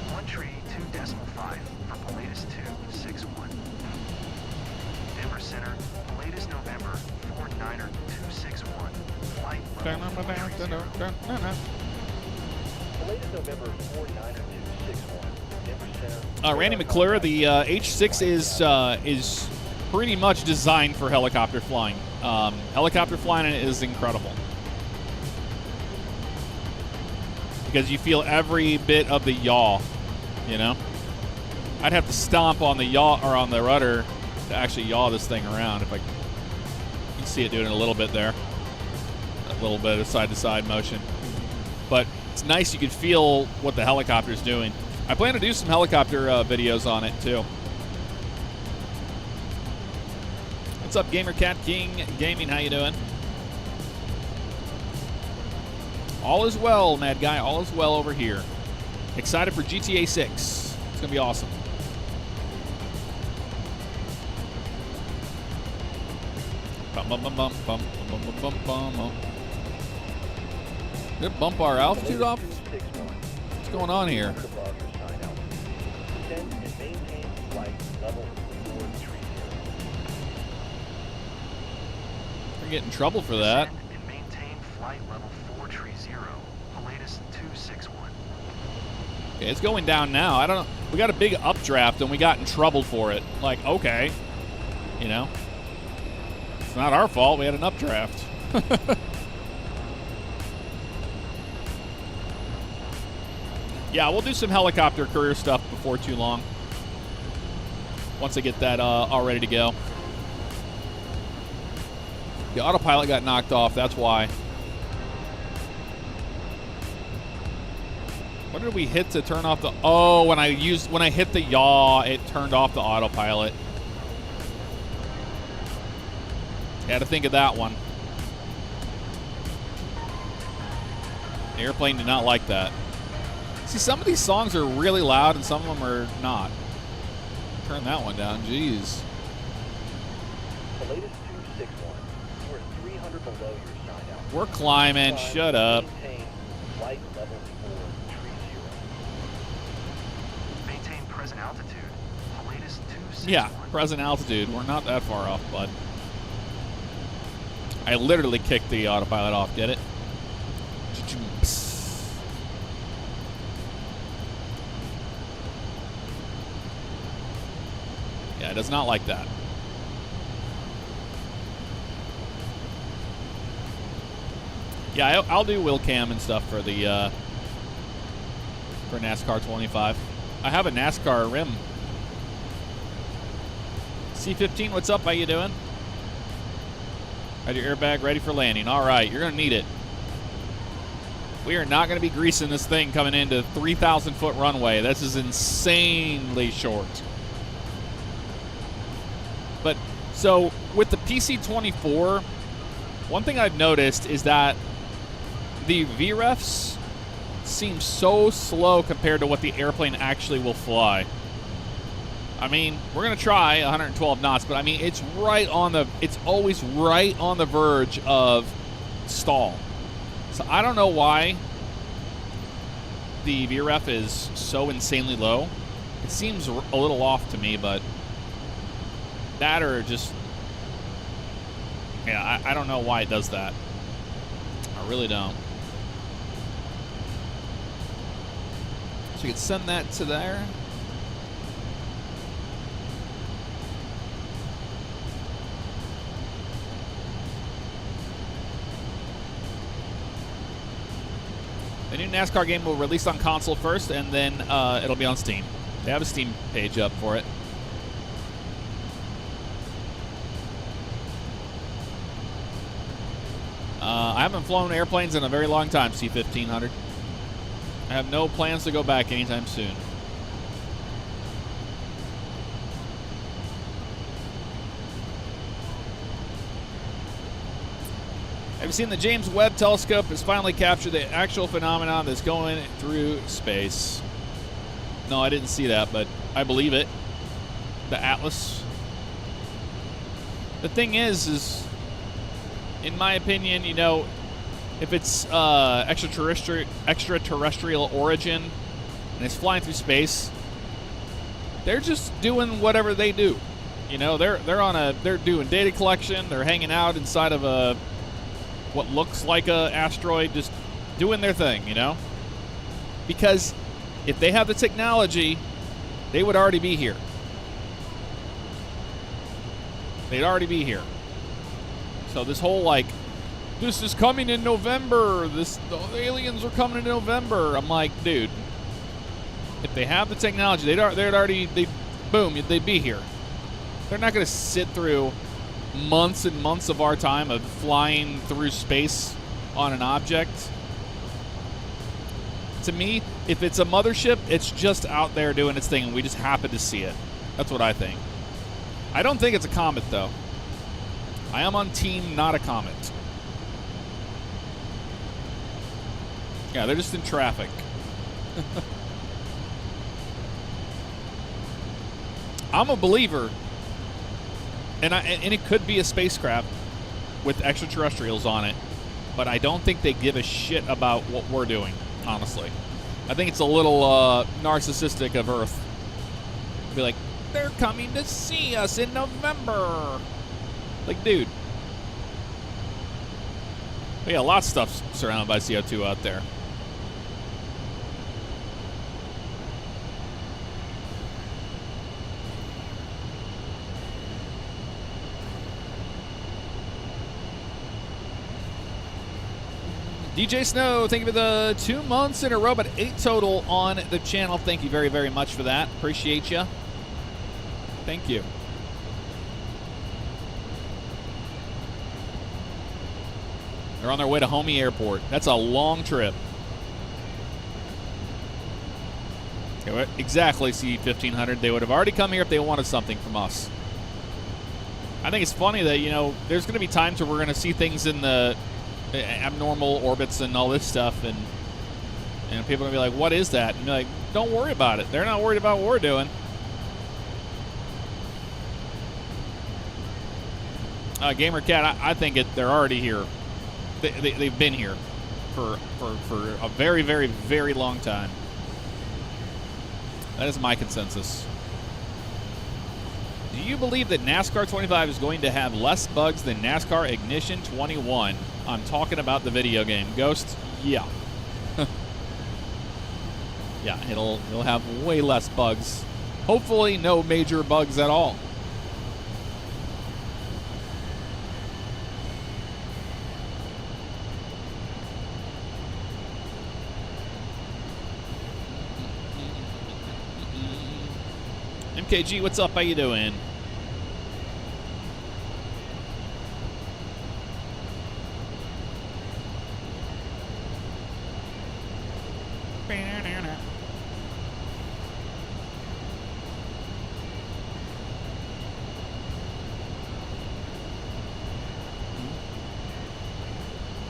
132.5 for Polatus 261. Denver Center, Polatus November 49er 261. Flight level 430.
Latest November 49261, Denver Center.
Randy McClure, the H6 is pretty much designed for helicopter flying. Helicopter flying is incredible because you feel every bit of the yaw. You know, I'd have to stomp on the yaw or on the rudder to actually yaw this thing around. If I, you can see it doing it a little bit there, a little bit of side-to-side motion, but it's nice you can feel what the helicopter's doing. I plan to do some helicopter videos on it, too. What's up, Gamer Cat King Gaming? How you doing? All is well, Mad Guy. All is well over here. Excited for GTA 6. It's going to be awesome. Bum, bum, bum, bum, bum, bum, bum, bum, bum, bum. Did it bump our altitude off? What's going on here? We're getting in trouble for that.
Descend and maintain flight level 430. Polatus 261.
Okay, it's going down now. I don't know. We got a big updraft and we got in trouble for it. Like, okay. You know? It's not our fault. We had an updraft. Yeah, we'll do some helicopter career stuff before too long. Once I get that all ready to go. The autopilot got knocked off, that's why. What did we hit to turn off the... Oh, when I hit the yaw, it turned off the autopilot. Had to think of that one. The airplane did not like that. See, some of these songs are really loud and some of them are not. Turn that one down, jeez.
The latest below your assigned altitude.
We're climbing.
Climb,
Shut up.
Maintain flight level 430.
Maintain present altitude. The latest 261.
Yeah, present altitude. We're not that far off, bud. I literally kicked the autopilot off. Get it? Yeah, it does not like that. Yeah, I'll do wheel cam and stuff for the for NASCAR 25. I have a NASCAR rim. C15, what's up? How you doing? Got your airbag ready for landing. All right, you're gonna need it. We are not gonna be greasing this thing coming into 3,000-foot runway. This is insanely short. But so with the PC-24, one thing I've noticed is that the VREFs seem so slow compared to what the airplane actually will fly. I mean, we're gonna try 112 knots, but I mean, it's always right on the verge of stall. So I don't know why the VREF is so insanely low. It seems a little off to me, but that or just, yeah, I don't know why it does that. I really don't. So you can send that to there. The new NASCAR game will release on console first, and then it'll be on Steam. They have a Steam page up for it. I haven't flown airplanes in a very long time, C-1500. I have no plans to go back anytime soon. Have you seen the James Webb Telescope has finally captured the actual phenomenon that's going through space? No, I didn't see that, but I believe it. The Atlas. The thing is in my opinion, you know, if it's extraterrestrial origin and it's flying through space, they're just doing whatever they do. You know, they're doing data collection. They're hanging out inside of what looks like a asteroid, just doing their thing. You know, because if they have the technology, they would already be here. They'd already be here. So this whole like, this is coming in November. The aliens are coming in November. I'm like, dude, if they have the technology, they'd be here. They're not going to sit through months and months of our time of flying through space on an object. To me, if it's a mothership, it's just out there doing its thing, and we just happen to see it. That's what I think. I don't think it's a comet, though. I am on team not a comet. Yeah, they're just in traffic. I'm a believer, and it could be a spacecraft with extraterrestrials on it, but I don't think they give a shit about what we're doing, honestly. I think it's a little narcissistic of Earth. Be like, they're coming to see us in November. Like, dude. But yeah, lots of stuff's surrounded by CO2 out there. DJ Snow, thank you for the 2 months in a row, but 8 total on the channel. Thank you very, very much for that. Appreciate you. Thank you. They're on their way to Homey Airport. That's a long trip. Exactly, C-1500. They would have already come here if they wanted something from us. I think it's funny that, you know, there's going to be times where we're going to see things in the abnormal orbits and all this stuff, and people are going to be like, what is that? And you're like, don't worry about it. They're not worried about what we're doing. Gamer Cat, I think they're already here. they've been here for a very, very, very long time. That is my consensus. Do you believe that NASCAR 25 is going to have less bugs than NASCAR Ignition 21? I'm talking about the video game. Ghost, yeah. Yeah, it'll have way less bugs. Hopefully no major bugs at all. MKG, what's up? How you doing?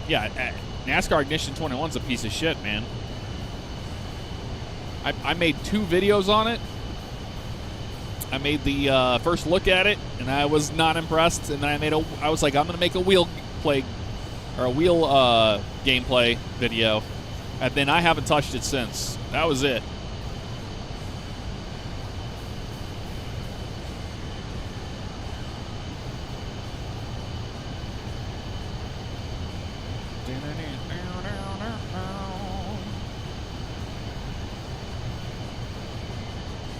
Yeah, NASCAR Ignition 21's a piece of shit, man. I made 2 videos on it. I made the first look at it, and I was not impressed. And then I was like, I'm gonna make a wheel gameplay video, and then I haven't touched it since. That was it.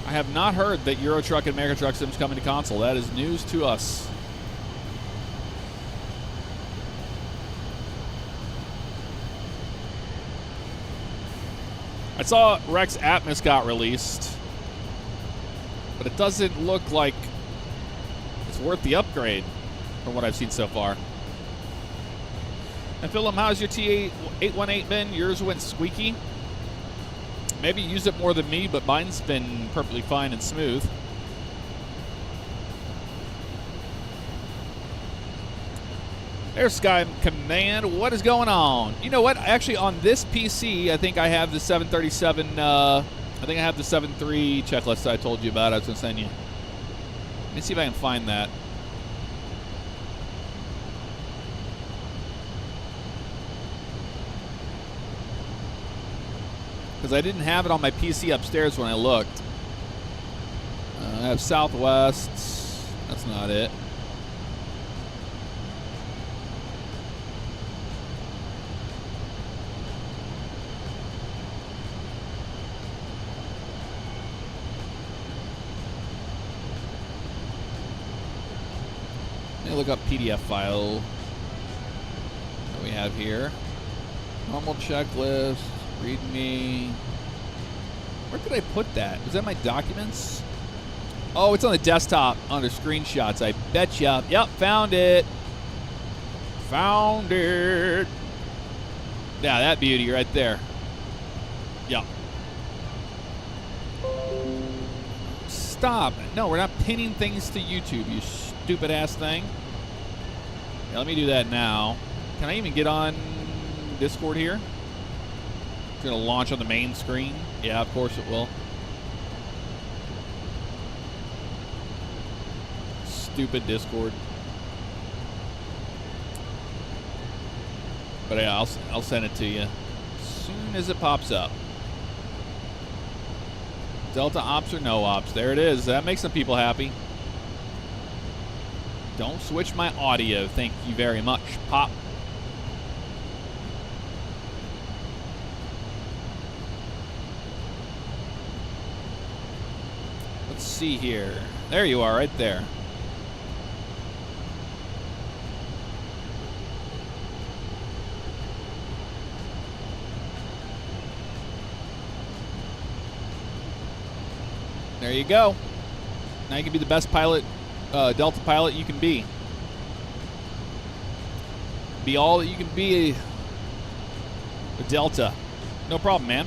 I have not heard that Euro Truck and Mega Truck Sim's coming to console. That is news to us. I saw Rex Atmos got released, but it doesn't look like it's worth the upgrade from what I've seen so far. And Philip, how's your T818 been? Yours went squeaky. Maybe you used it more than me, but mine's been perfectly fine and smooth. There's Sky Command. What is going on? You know what? Actually, on this PC, I think I have the 737. I think I have the 7.3 checklist I told you about. I was going to send you. Let me see if I can find that. Because I didn't have it on my PC upstairs when I looked. I have Southwest. That's not it. Let me look up PDF file that we have here. Normal checklist. README. Where did I put that? Was that my documents? Oh, it's on the desktop under screenshots. I bet you. Yep, found it. Found it. Yeah, that beauty right there. Yep. Stop. No, we're not pinning things to YouTube, you stupid ass thing. Yeah, let me do that now. Can I even get on Discord here? It's going to launch on the main screen. Yeah, of course it will. Stupid Discord. But yeah, I'll send it to you as soon as it pops up. Delta ops or no ops. There it is. That makes some people happy. Don't switch my audio. Thank you very much, Pop. Let's see here. There you are, right there. There you go. Now you can be the best pilot, Delta pilot you can be. Be all that you can be a Delta. No problem, man.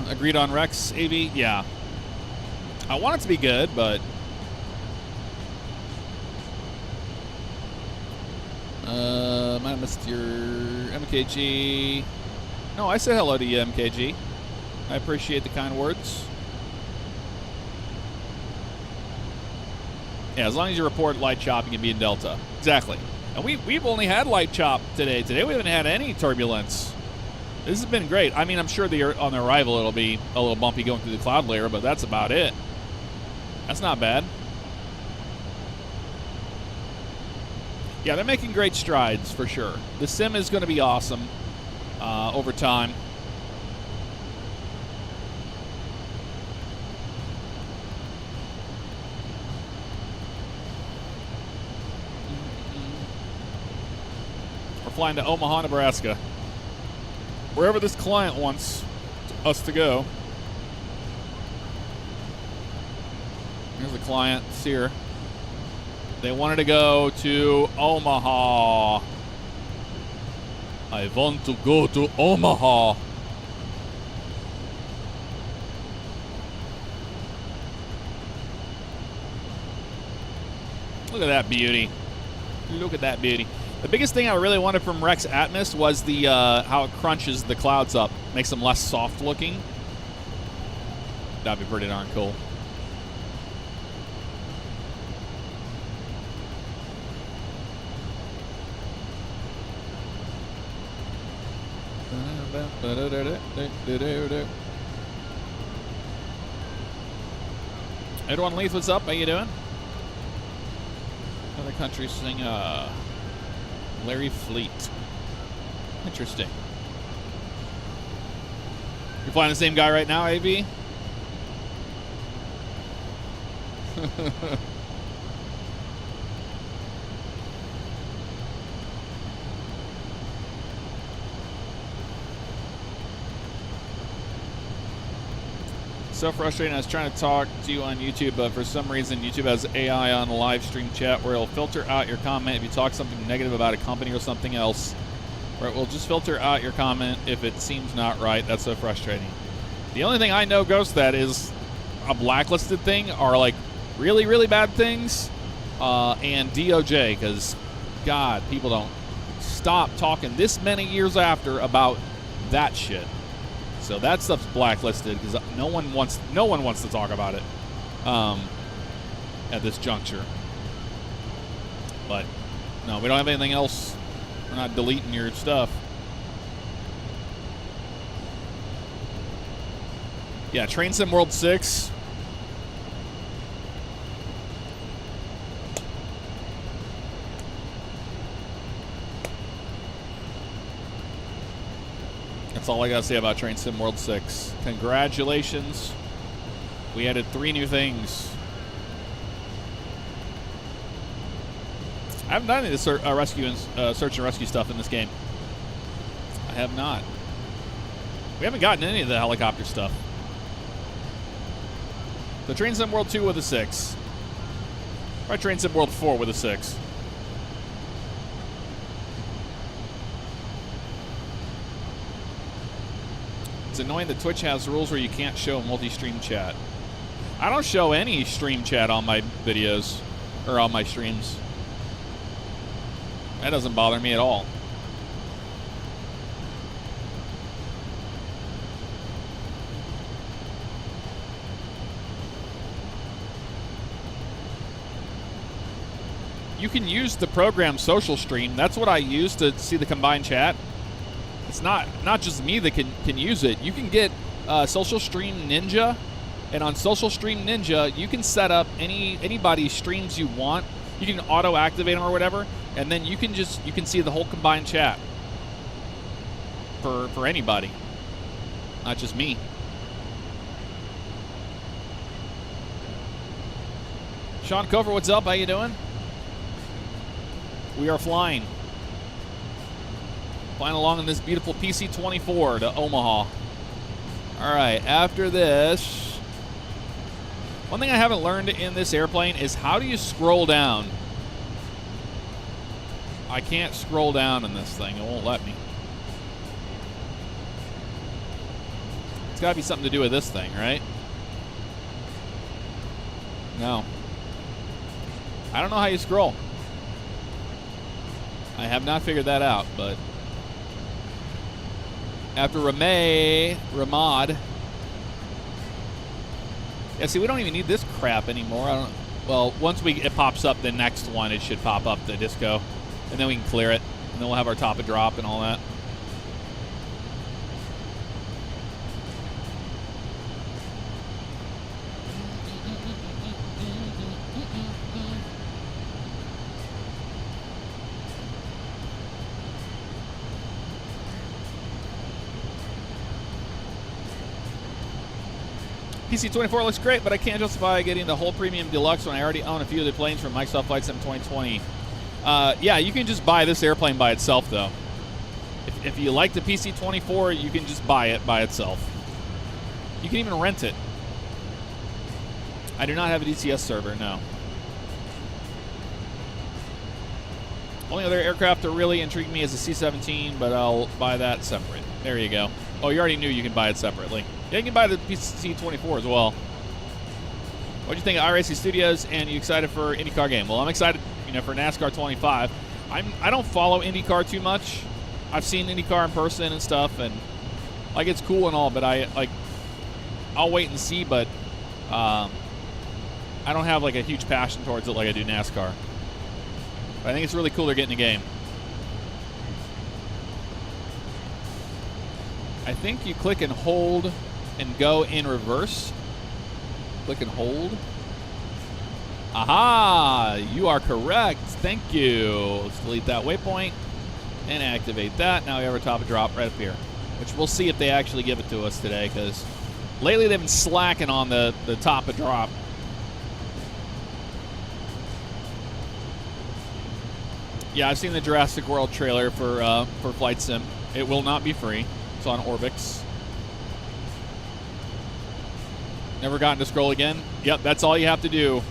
Agreed on Rex, AV? Yeah. I want it to be good, but... I missed your MKG. No, I said hello to you, MKG. I appreciate the kind words. Yeah, as long as you report light chop, you can be in Delta. Exactly. And we've only had light chop today. Today we haven't had any turbulence. This has been great. I mean, I'm sure on the arrival it'll be a little bumpy going through the cloud layer, but that's about it. That's not bad. Yeah, they're making great strides for sure. The sim is going to be awesome over time. We're flying to Omaha, Nebraska. Wherever this client wants us to go. Here's the client. It's here. They wanted to go to Omaha. I want to go to Omaha. Look at that beauty. Look at that beauty. The biggest thing I really wanted from Rex Atmos was the how it crunches the clouds up. Makes them less soft looking. That'd be pretty darn cool. Everyone, Leith, what's up? How you doing? Other countries sing Larry Fleet. Interesting. You're flying the same guy right now, AV? So frustrating. I was trying to talk to you on YouTube, but for some reason YouTube has AI on the live stream chat where it'll filter out your comment if you talk something negative about a company or something else, or it will just filter out your comment if it seems not right. That's so frustrating. The only thing I know goes that is a blacklisted thing are like really, really bad things, and DOJ, because God, people don't stop talking this many years after about that shit. So that stuff's blacklisted because no one wants to talk about it at this juncture. But no, we don't have anything else. We're not deleting your stuff. Yeah, Train Sim World 6. That's all I gotta say about Train Sim World 6. Congratulations. We added 3 new things. I haven't done any of the search and rescue stuff in this game. I have not. We haven't gotten any of the helicopter stuff. So Train Sim World 2 with a 6. Try Train Sim World 4 with a 6. It's annoying that Twitch has rules where you can't show multi-stream chat. I don't show any stream chat on my videos or on my streams. That doesn't bother me at all. You can use the program Social Stream. That's what I use to see the combined chat. It's not just me that can use it. You can get Social Stream Ninja, and on Social Stream Ninja, you can set up anybody's streams you want. You can auto activate them or whatever, and then you can see the whole combined chat for anybody, not just me. Sean Cover, what's up? How you doing? We are flying. Flying along in this beautiful PC-24 to Omaha. All right, after this, one thing I haven't learned in this airplane is how do you scroll down? I can't scroll down in this thing. It won't let me. It's got to be something to do with this thing, right? No. I don't know how you scroll. I have not figured that out, but after Ramad. Yeah, see, we don't even need this crap anymore. Well, once it pops up the next one, it should pop up the disco, and then we can clear it, and then we'll have our top of drop and all that. PC-24 looks great, but I can't justify getting the whole premium deluxe when I already own a few of the planes from Microsoft Flight Sim 2020. Yeah, you can just buy this airplane by itself, though. If you like the PC-24, you can just buy it by itself. You can even rent it. I do not have a DCS server, no. Only other aircraft that really intrigue me is the C-17, but I'll buy that separate. There you go. Oh, you already knew you can buy it separately. Yeah, you can buy the PC-24 as well. What do you think of iRacing Studios, and you excited for IndyCar game? Well, I'm excited, for NASCAR 25. I don't follow IndyCar too much. I've seen IndyCar in person and stuff, and it's cool and all, but I'll wait and see, but I don't have a huge passion towards it like I do NASCAR. But I think it's really cool they're getting a game. I think you click and hold and go in reverse. Click and hold. Aha! You are correct. Thank you. Let's delete that waypoint and activate that. Now we have our top of drop right up here, which we'll see if they actually give it to us today, because lately they've been slacking on the top of drop. Yeah, I've seen the Jurassic World trailer for Flight Sim. It will not be free. It's on Orbix. Never gotten to scroll again? Yep, that's all you have to do.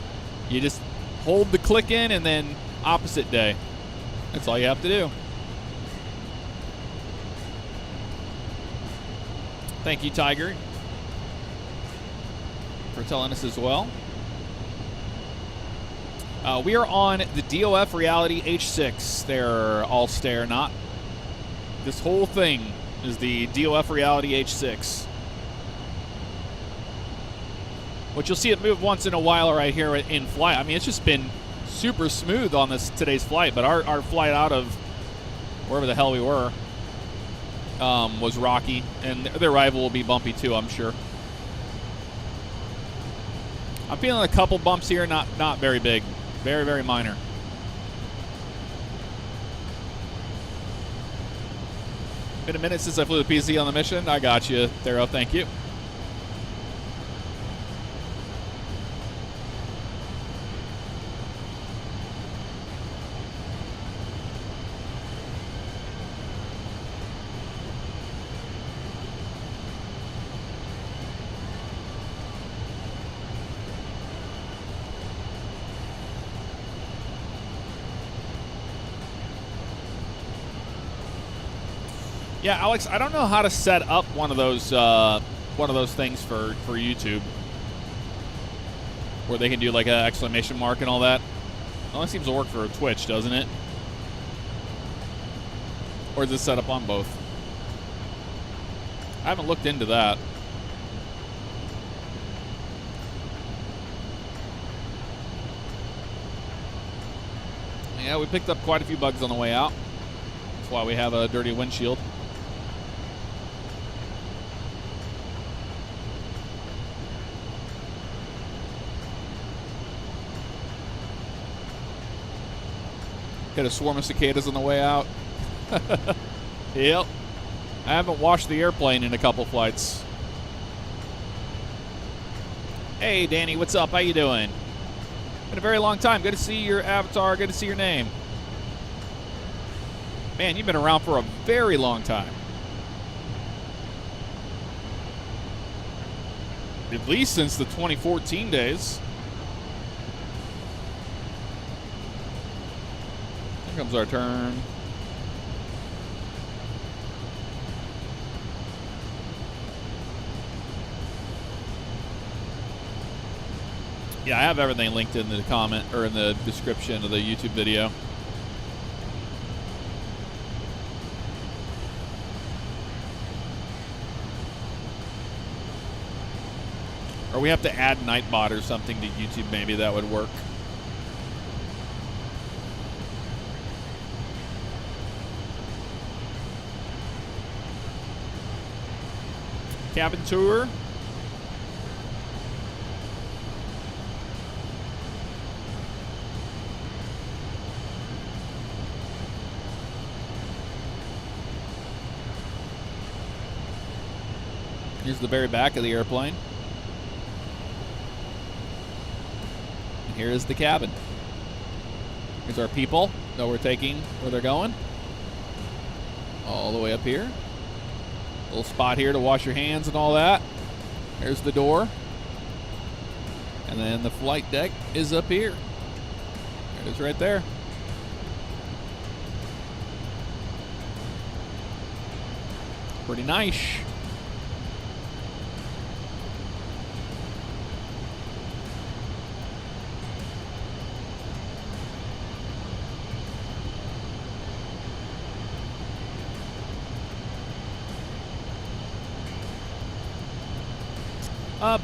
You just hold the click in and then opposite day. That's all you have to do. Thank you, Tiger, for telling us as well. We are on the DOF Reality H6. They're all stare, not. This whole thing is the DOF Reality H6. Which you'll see it move once in a while right here in flight. I mean, it's just been super smooth on today's flight, but our flight out of wherever the hell we were was rocky, and the arrival will be bumpy too, I'm sure. I'm feeling a couple bumps here, not very big. Very, very minor. Been a minute since I flew the PC on the mission. I got you, Thero. Thank you. Yeah, Alex, I don't know how to set up one of those things for YouTube, where they can do like an exclamation mark and all that. It only seems to work for Twitch, doesn't it? Or is it set up on both? I haven't looked into that. Yeah, we picked up quite a few bugs on the way out. That's why we have a dirty windshield. Got a swarm of cicadas on the way out. Yep. I haven't washed the airplane in a couple flights. Hey, Danny, what's up? How you doing? Been a very long time. Good to see your avatar. Good to see your name. Man, you've been around for a very long time. At least since the 2014 days. Here comes our turn. Yeah, I have everything linked in the comment or in the description of the YouTube video. Or we have to add Nightbot or something to YouTube. Maybe that would work. Cabin tour. Here's the very back of the airplane. And here is the cabin. Here's our people that we're taking where they're going. All the way up here. Little spot here to wash your hands and all that. There's the door. And then the flight deck is up here. There it is right there. Pretty nice.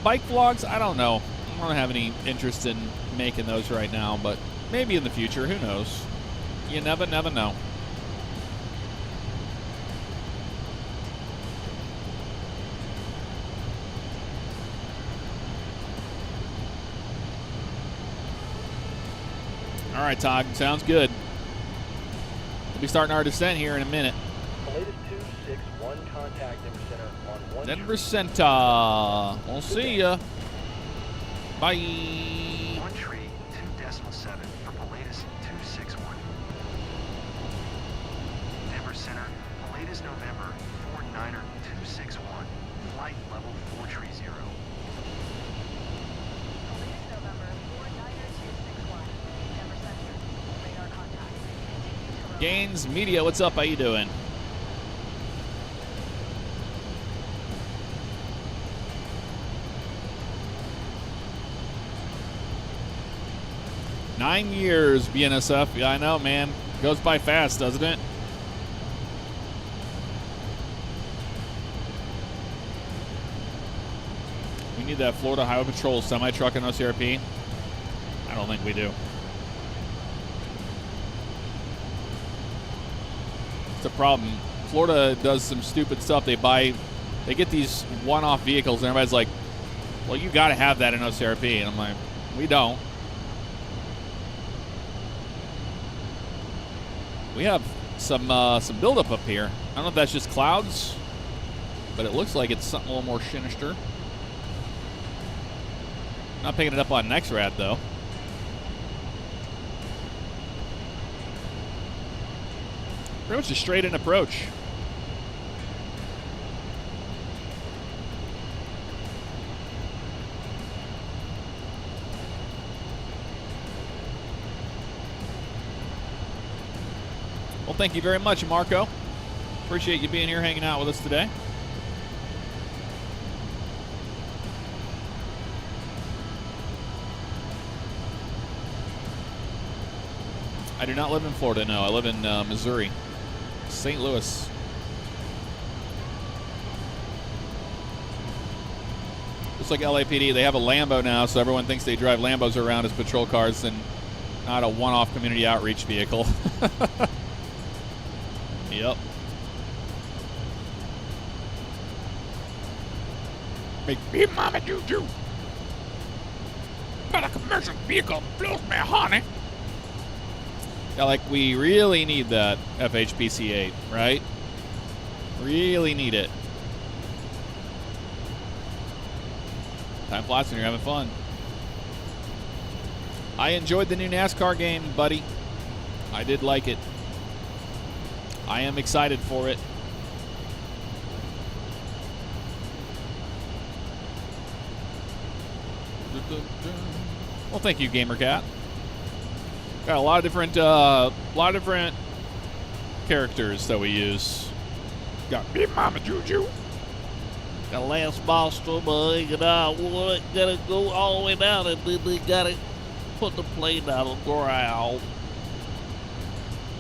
Bike vlogs, I don't know. I don't have any interest in making those right now, but maybe in the future, who knows? You never know. All right, Todd, sounds good. We'll be starting our descent here in a minute.
The latest 261 contact Denver Center on 1.
Denver Center. We'll see ya. Bye.
1 tree, 2.7 for Pilatus 261. Denver Center, Pilatus November 49er 261. Flight level 430.
Police November 49261. Denver Center. Radar contact. Continue to
Gaines Media, what's up? How you doing? Nine years, BNSF. Yeah, I know, man. Goes by fast, doesn't it? We need that Florida Highway Patrol semi-truck and OCRP. I don't think we do. It's a problem. Florida does some stupid stuff. They get these one-off vehicles, and everybody's like, well, you got to have that in OCRP. And I'm like, we don't. We have some buildup up here. I don't know if that's just clouds, but it looks like it's something a little more sinister. Not picking it up on NextRad, though. Pretty much a straight-in approach. Well, thank you very much, Marco. Appreciate you being here, hanging out with us today. I do not live in Florida, no. I live in Missouri, St. Louis. Just like LAPD, they have a Lambo now, so everyone thinks they drive Lambos around as patrol cars and not a one-off community outreach vehicle. Yep. Make big mama juju. But a commercial vehicle blows me, honey. Yeah, like we really need that FHPC-8, right? Really need it. Time flies when you're having fun. I enjoyed the new NASCAR game, buddy. I did like it. I am excited for it. Well, thank you, GamerCat. Got a lot of different characters that we use. Got Big Mama Juju. Got Lance Boston, gotta go all the way down and then they gotta put the plane down on the ground.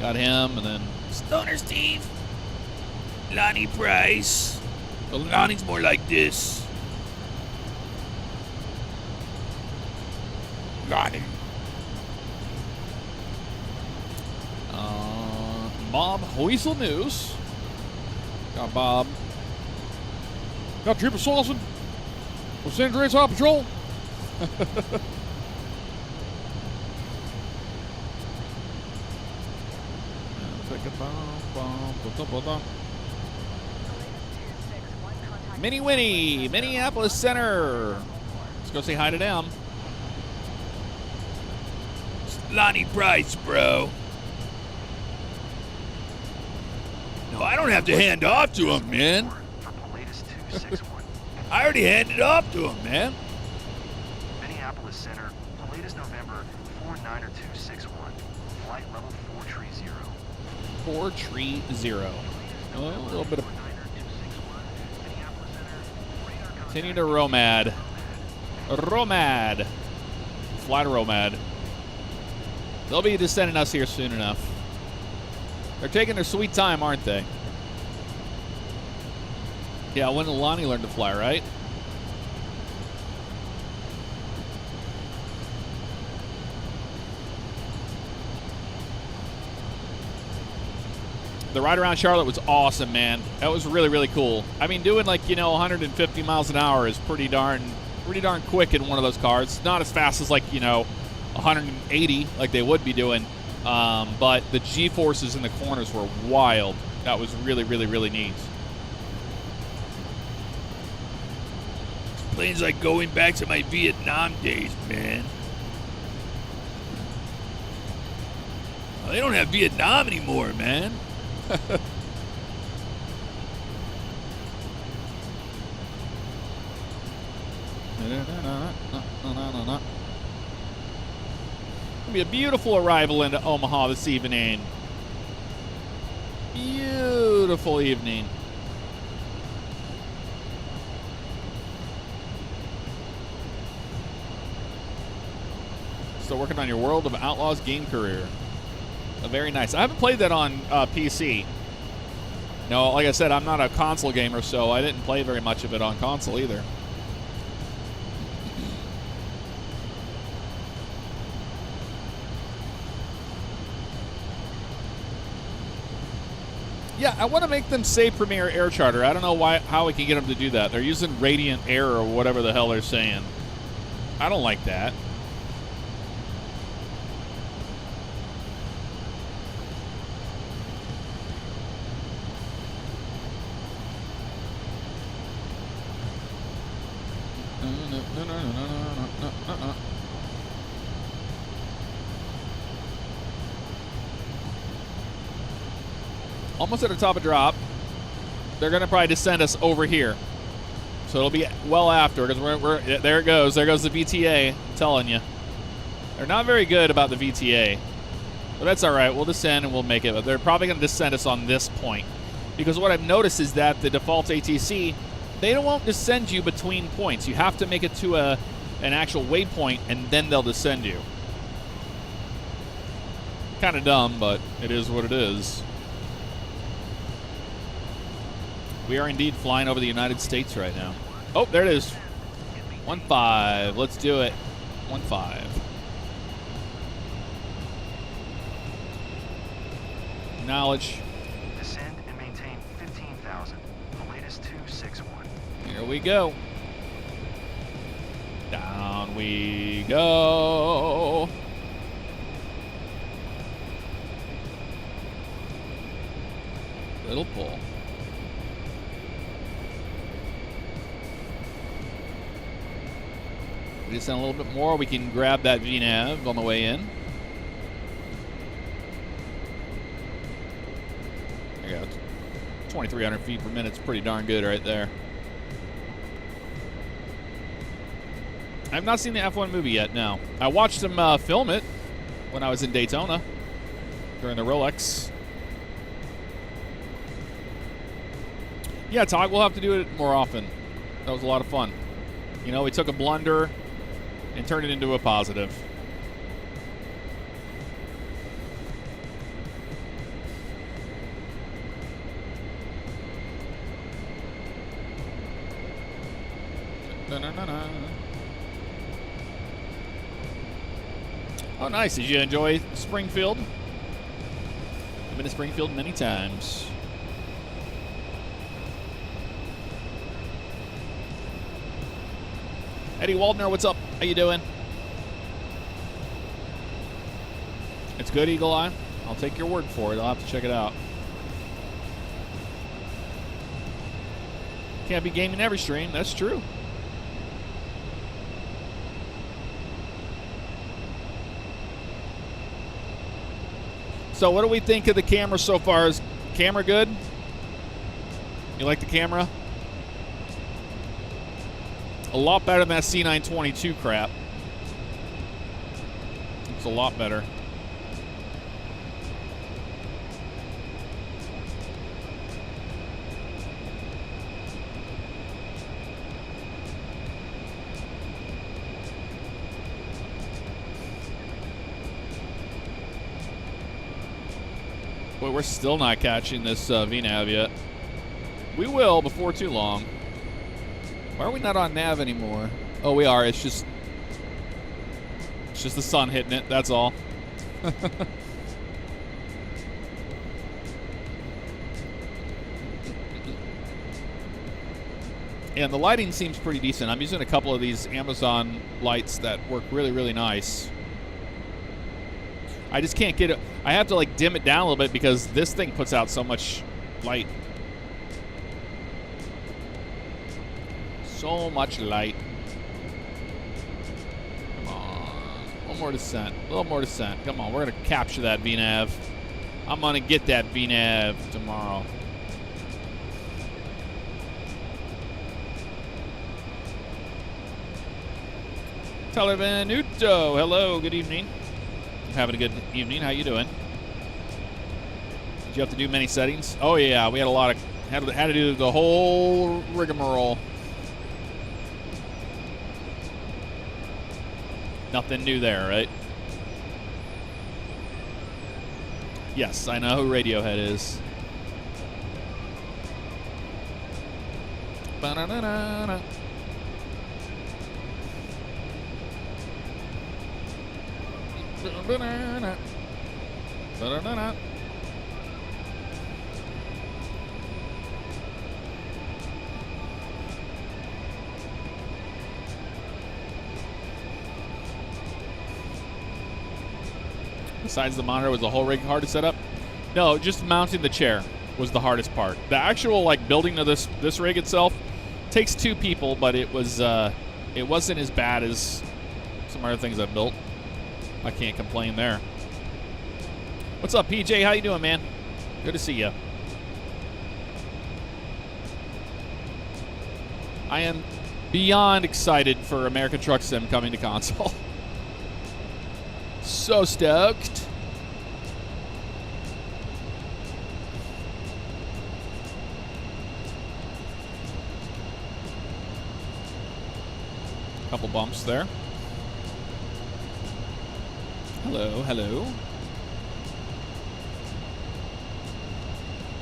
Got him, and then Stoner Steve, Lonnie Price. Well, Lonnie's more like this. Got it. Bob Hoisel News. Got Bob. Got Trooper Swanson. Los Angeles High Patrol. Minnie Winnie, Minneapolis Center. Let's go say hi to them. Lonnie Price, bro. No, I don't have to hand off to him, man.
For Pilatus 261.
I already handed off to him, man.
Minneapolis Center, Pilatus November 490261. Flight level 430.
430. A little bit of. Continue to Romad. Romad. Fly to Romad. They'll be descending us here soon enough. They're taking their sweet time, aren't they? Yeah, when did Lonnie learn to fly, right? The ride around Charlotte was awesome, man. That was really, really cool. I mean, doing 150 miles an hour is pretty darn quick in one of those cars. Not as fast as 180 like they would be doing. But the G-forces in the corners were wild. That was really, really, really neat. Plane's like going back to my Vietnam days, man. Well, they don't have Vietnam anymore, man. It'll be a beautiful arrival into Omaha this evening. Beautiful evening. Still working on your World of Outlaws game career. Very nice. I haven't played that on PC. No, like I said, I'm not a console gamer, so I didn't play very much of it on console either. Yeah, I want to make them say Premier Air Charter. I don't know how we can get them to do that. They're using Radiant Air or whatever the hell they're saying. I don't like that. Almost at the top of drop. They're going to probably descend us over here. So it'll be well after, because there it goes. There goes the VTA. I'm telling you. They're not very good about the VTA. But that's all right. We'll descend and we'll make it. But they're probably going to descend us on this point. Because what I've noticed is that the default ATC, they won't descend you between points. You have to make it to an actual waypoint, and then they'll descend you. Kind of dumb, but it is what it is. We are indeed flying over the United States right now. Oh, there it is. 1-5. Let's do it. 1-5. Acknowledge.
Descend and maintain 15,000. Pilatus 261.
Here we go. Down we go. Little pull. We descend a little bit more. We can grab that VNAV on the way in. There you go. 2,300 feet per minute is pretty darn good right there. I have not seen the F1 movie yet, no. I watched them film it when I was in Daytona during the Rolex. Yeah, Todd, we'll have to do it more often. That was a lot of fun. You know, we took a blunder and turned it into a positive. Oh, nice. Did you enjoy Springfield? I've been to Springfield many times. Eddie Waldner, what's up? How you doing? It's good, Eagle Eye. I'll take your word for it. I'll have to check it out. Can't be gaming every stream. That's true. So what do we think of the camera so far? Is camera good? You like the camera? A lot better than that C922 crap. It's a lot better. Boy, we're still not catching this VNav yet. We will before too long. Why are we not on nav anymore? Oh, we are. It's just the sun hitting it. That's all. And the lighting seems pretty decent. I'm using a couple of these Amazon lights that work really, really nice. I just can't get it. I have to like dim it down a little bit because this thing puts out so much light. So much light. Come on. One more descent. A little more descent. Come on. We're going to capture that VNav. I'm going to get that VNav tomorrow. Televenuto. Hello. Good evening. Having a good evening. How you doing? Did you have to do many settings? Oh yeah, we had a lot of had to do the whole rigmarole. Nothing new there, right? Yes, I know who Radiohead is. Ba-na-na-na-na. Ba-na-na-na. Ba-na-na-na. Besides the monitor, was the whole rig hard to set up? No, just mounting the chair was the hardest part. The actual like building of this rig itself takes 2 people, but it wasn't as bad as some other things I've built. I can't complain there. What's up, PJ? How you doing, man? Good to see you. I am beyond excited for American Truck Sim coming to console. So stoked. Couple bumps there. Hello, hello.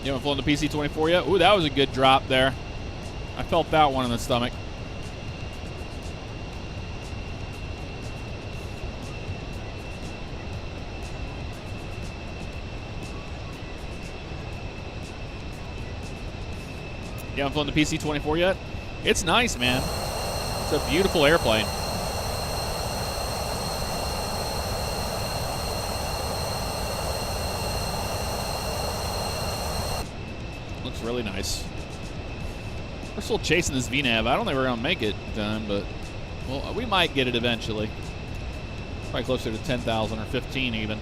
You haven't flown the PC-24 yet? Ooh, that was a good drop there. I felt that one in the stomach. You haven't flown the PC-24 yet? It's nice, man. It's a beautiful airplane. Looks really nice. We're still chasing this VNav. I don't think we're going to make it done, but well, we might get it eventually. Probably closer to 10,000 or 15 even.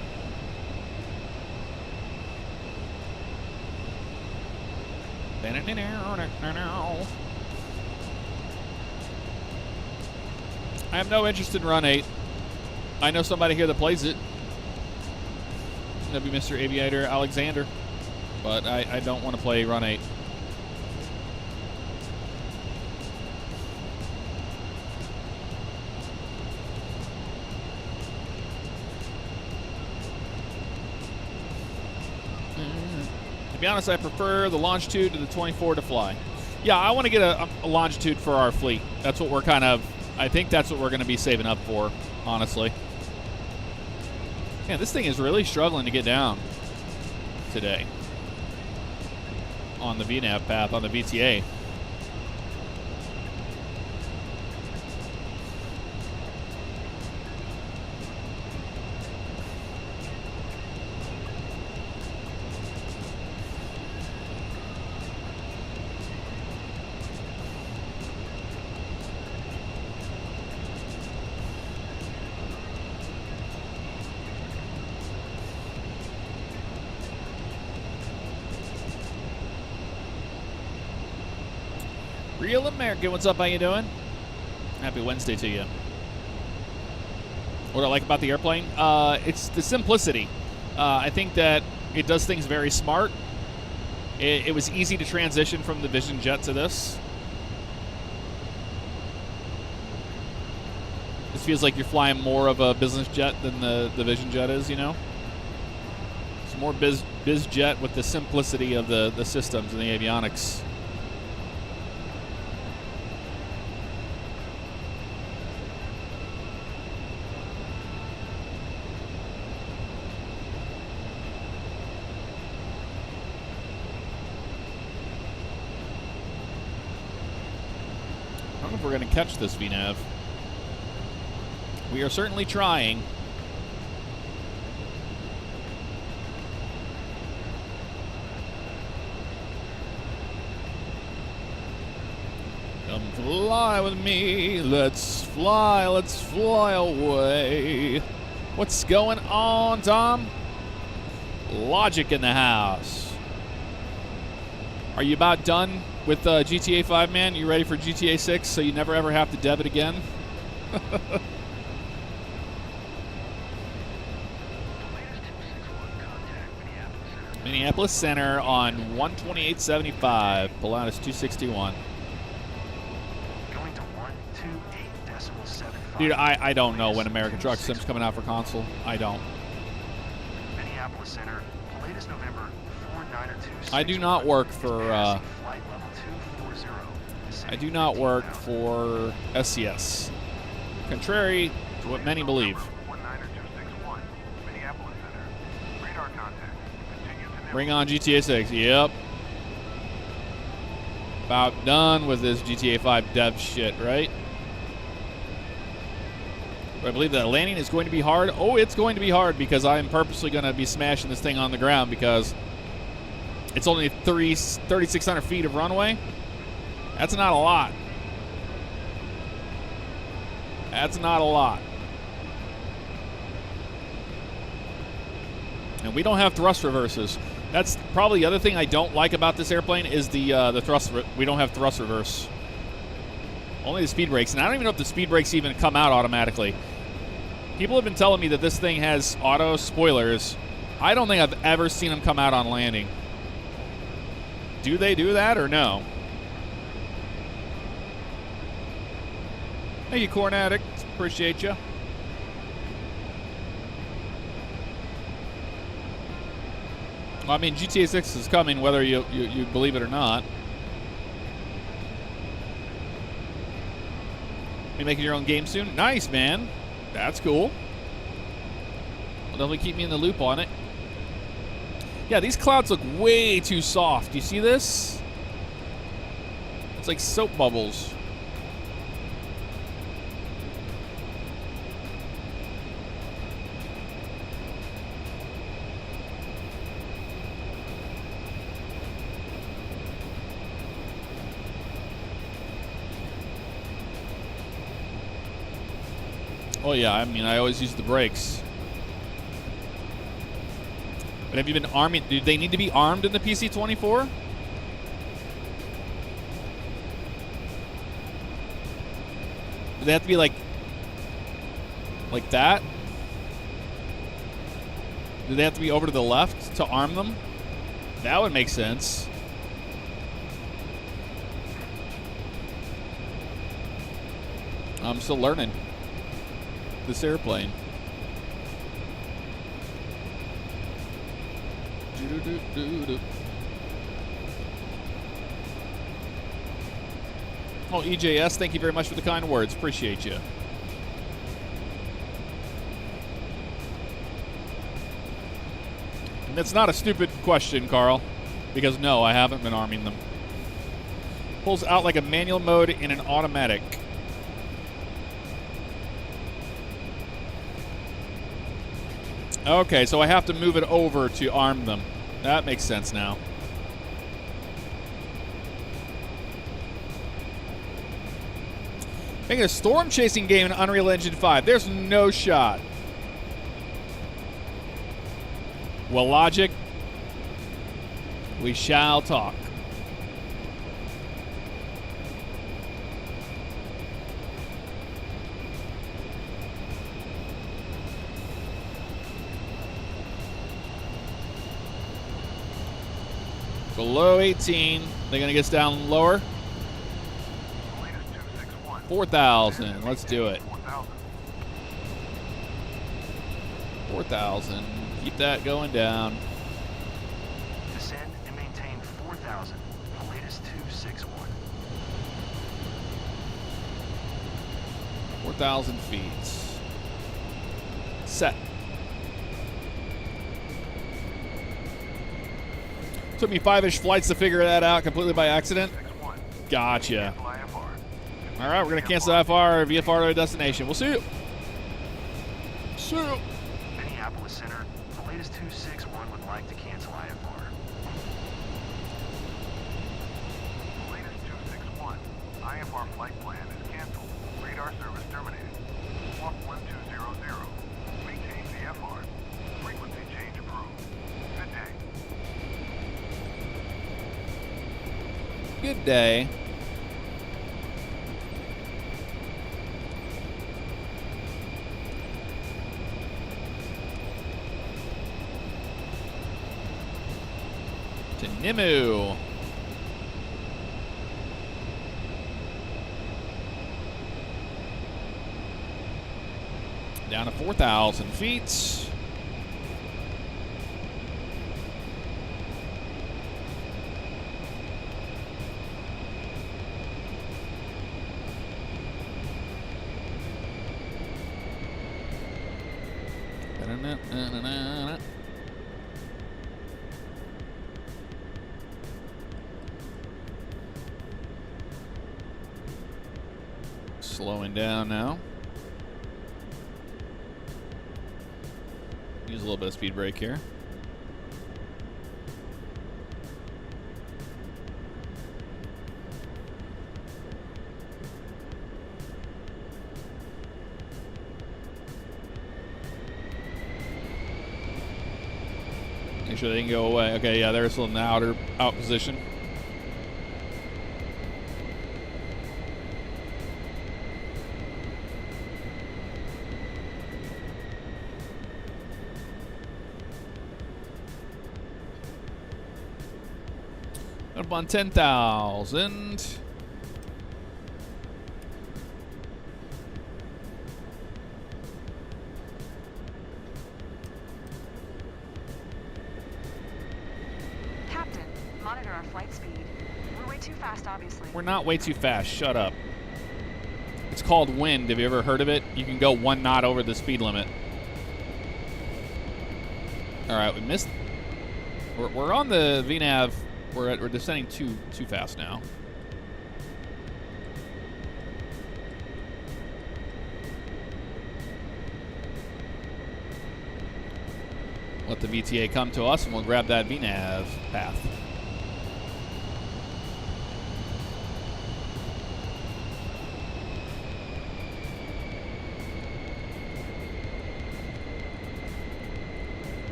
I have no interest in Run 8. I know somebody here that plays it. That'd be Mr. Aviator Alexander. But I don't want to play Run 8. To be honest, I prefer the longitude to the 24 to fly. Yeah, I want to get a longitude for our fleet. That's what we're kind of, I think that's what we're going to be saving up for, honestly. Yeah, this thing is really struggling to get down today on the VNAV path, on the VTA. Real American, what's up? How you doing? Happy Wednesday to you. What I like about the airplane? It's the simplicity. I think that it does things very smart. It was easy to transition from the Vision Jet to this. This feels like you're flying more of a business jet than the Vision Jet is, you know? It's more biz jet with the simplicity of the systems and the avionics. I don't know if we're going to catch this VNAV. We are certainly trying. Come fly with me, let's fly away. What's going on, Tom? Logic in the house. Are you about done with GTA 5, man? You ready for GTA 6 so you never ever have to debit again? Minneapolis Center on 128.75. Pilatus 261.
Going to 128.75.
Dude, I don't know when American Truck Sim's coming out for console. I don't.
Minneapolis Center, latest November 4902.
I do not work for
Flight level 240.
I do not work for SCS. Contrary to what many believe.
19261, Minneapolis Center. Radar contact. Continue to
Bring on GTA 6. Yep. About done with this GTA 5 dev shit, right? But I believe that landing is going to be hard. Oh, it's going to be hard because I'm purposely going to be smashing this thing on the ground because it's only 3,600 feet of runway. That's not a lot. That's not a lot. And we don't have thrust reverses. That's probably the other thing I don't like about this airplane is the thrust. We don't have thrust reverse. Only the speed brakes, and I don't even know if the speed brakes even come out automatically. People have been telling me that this thing has auto spoilers. I don't think I've ever seen them come out on landing. Do they do that or no? Thank you, Corn Addict. Appreciate you. Well, I mean, GTA 6 is coming whether you believe it or not. You making your own game soon? Nice, man. That's cool. Well, definitely keep me in the loop on it. Yeah, these clouds look way too soft. Do you see this? It's like soap bubbles. Oh yeah, I mean, I always use the brakes. But have you been arming? Do they need to be armed in the PC-24? Do they have to be like that? Do they have to be over to the left to arm them? That would make sense. I'm still learning this airplane. Oh, EJS, thank you very much for the kind words. Appreciate you. That's not a stupid question, Carl, because no, I haven't been arming them. Pulls out like a manual mode in an automatic. Okay, so I have to move it over to arm them. That makes sense now. Making a storm chasing game in Unreal Engine 5. There's no shot. Well, Logic, we shall talk. Below 18. They're going to get us down lower. 4,000. Let's do it. 4,000. Keep that going down.
Descend and maintain 4,000. The latest 261.
4,000 feet. Set. Took me 5-ish flights to figure that out completely by accident. Gotcha. All right, we're going to cancel IFR, VFR to destination. We'll see you. See you.
Minneapolis Center, the latest 261 would like to cancel IFR.
The latest 261. IFR flight plan is canceled. Radar service terminated. Walk 1200. Maintain VFR. Frequency change approved. Good day.
Good day. To Nimu. Down to 4,000 feet. Slowing down now. Use a little bit of speed brake here. Make sure they can go away. Okay, yeah, they're still in the out position. Up on 10,000.
Captain, monitor our flight speed. We're way too fast, obviously.
We're not way too fast. Shut up. It's called wind. Have you ever heard of it? You can go 1 knot over the speed limit. All right, we missed. We're on the VNav. We're descending too fast now. Let the VTA come to us, and we'll grab that VNav path.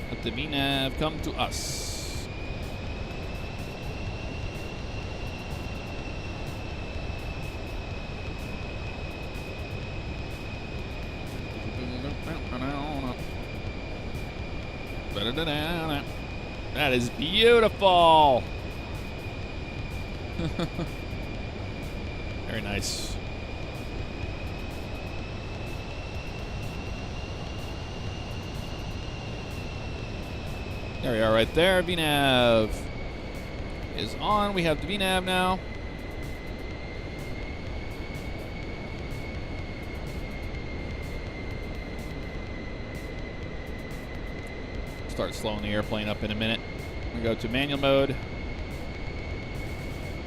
Let the VNav come to us. That is beautiful. Very nice. There we are right there. VNav is on. We have the VNav now. start slowing the airplane up in a minute. We go to manual mode.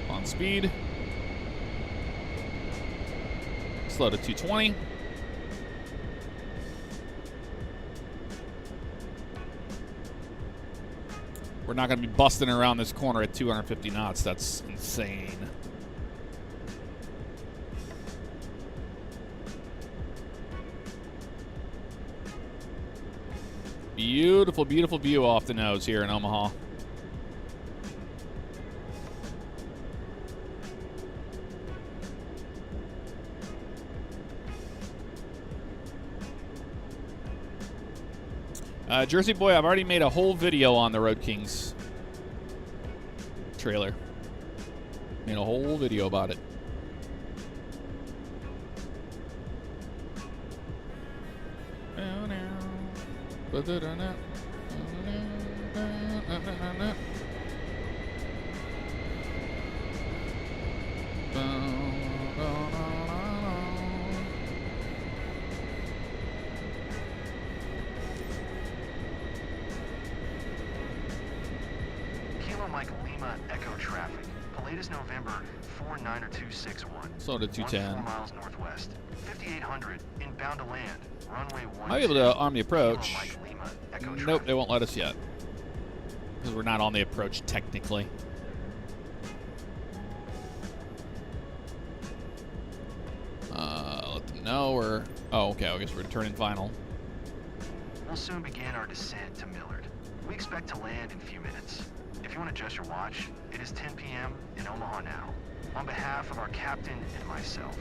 On speed. Slow to 220. We're not going to be busting around this corner at 250 knots. That's insane. Beautiful, beautiful view off the nose here in Omaha. Jersey Boy, I've already made a whole video on the Road Kings trailer. Made a whole video about it.
Kilo Mike Lima Echo traffic. Palladius November 49261.
Slow to 210.
4 miles northwest. 5800 inbound to land. Runway 1.
Might be able to arm the approach.
Kilo Mike Lima Echo
Nope,
traffic.
they won't let us yet. Because we're not on the approach technically. Let them know we're... Oh, okay, I guess we're turning final.
We'll soon begin our descent to Millard. We expect to land in a few minutes. If you want to adjust your watch, it is 10 p.m. in Omaha now. On behalf of our captain and myself,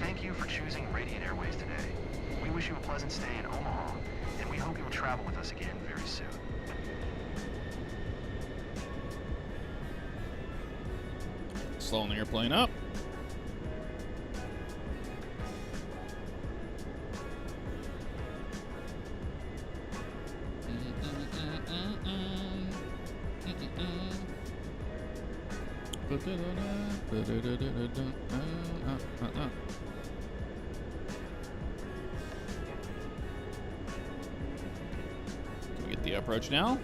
thank you for choosing Radiant Airways today. We wish you a pleasant stay in Omaha, and we hope you will travel with us again very soon.
Slowing the airplane up. Can we get the approach now?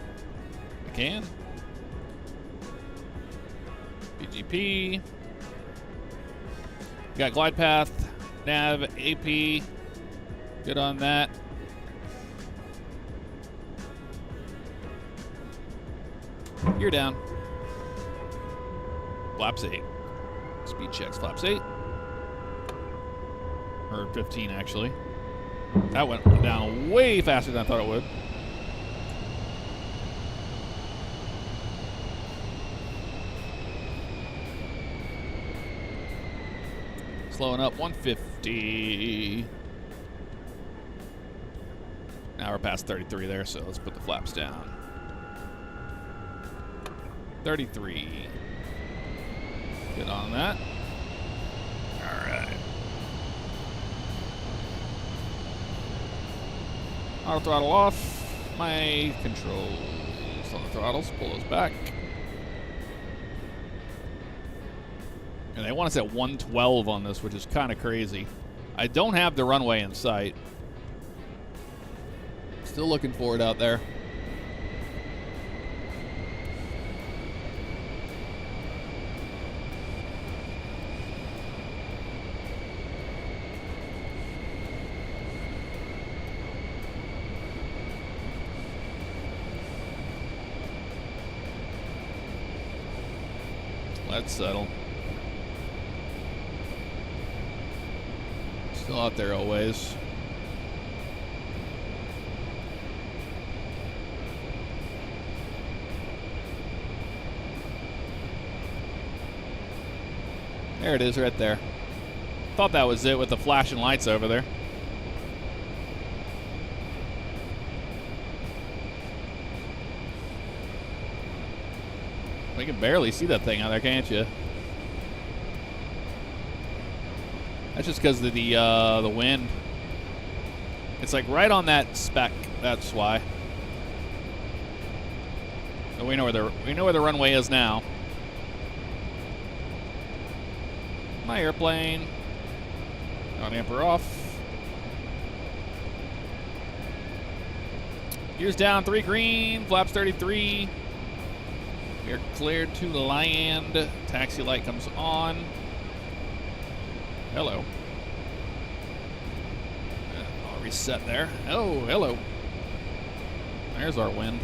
We can. BGP. Got glide path, nav, AP. Good on that. You're down. Flaps 8. Speed checks, flaps 8. Or 15, actually. That went down way faster than I thought it would. Slowing up 150. Now we're past 33 there, so let's put the flaps down. 33. Get on that. All right. Auto throttle off. My controls on the throttles. Pull those back. And they want us at 112 on this, which is kind of crazy. I don't have the runway in sight. Still looking for it out there. Let's settle. Still out there always. There it is right there. Thought that was it with the flashing lights over there. We can barely see that thing out there, can't you? That's just because of the wind. It's like right on that spec. That's why. So we know where the runway is now. My airplane. On amper off. Gears down, 3 green, flaps 33. We're cleared to land. Taxi light comes on. Hello. I'll reset there. Oh, hello. There's our wind.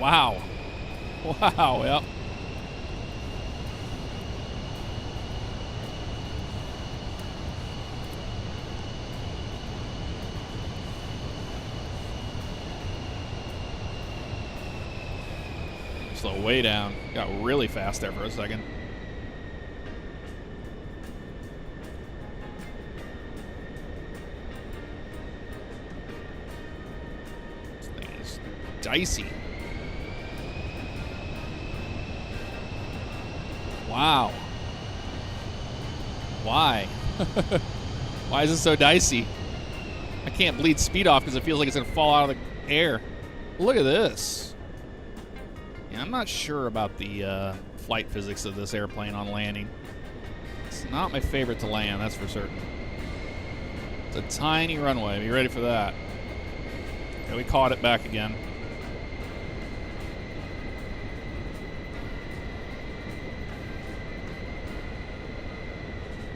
Wow. Wow, yep. Slow way down. Got really fast there for a second. This thing is dicey. Wow. Why? Why is it so dicey? I can't bleed speed off because it feels like it's going to fall out of the air. Look at this. Yeah, I'm not sure about the flight physics of this airplane on landing. It's not my favorite to land, that's for certain. It's a tiny runway. Be ready for that. Okay, we caught it back again.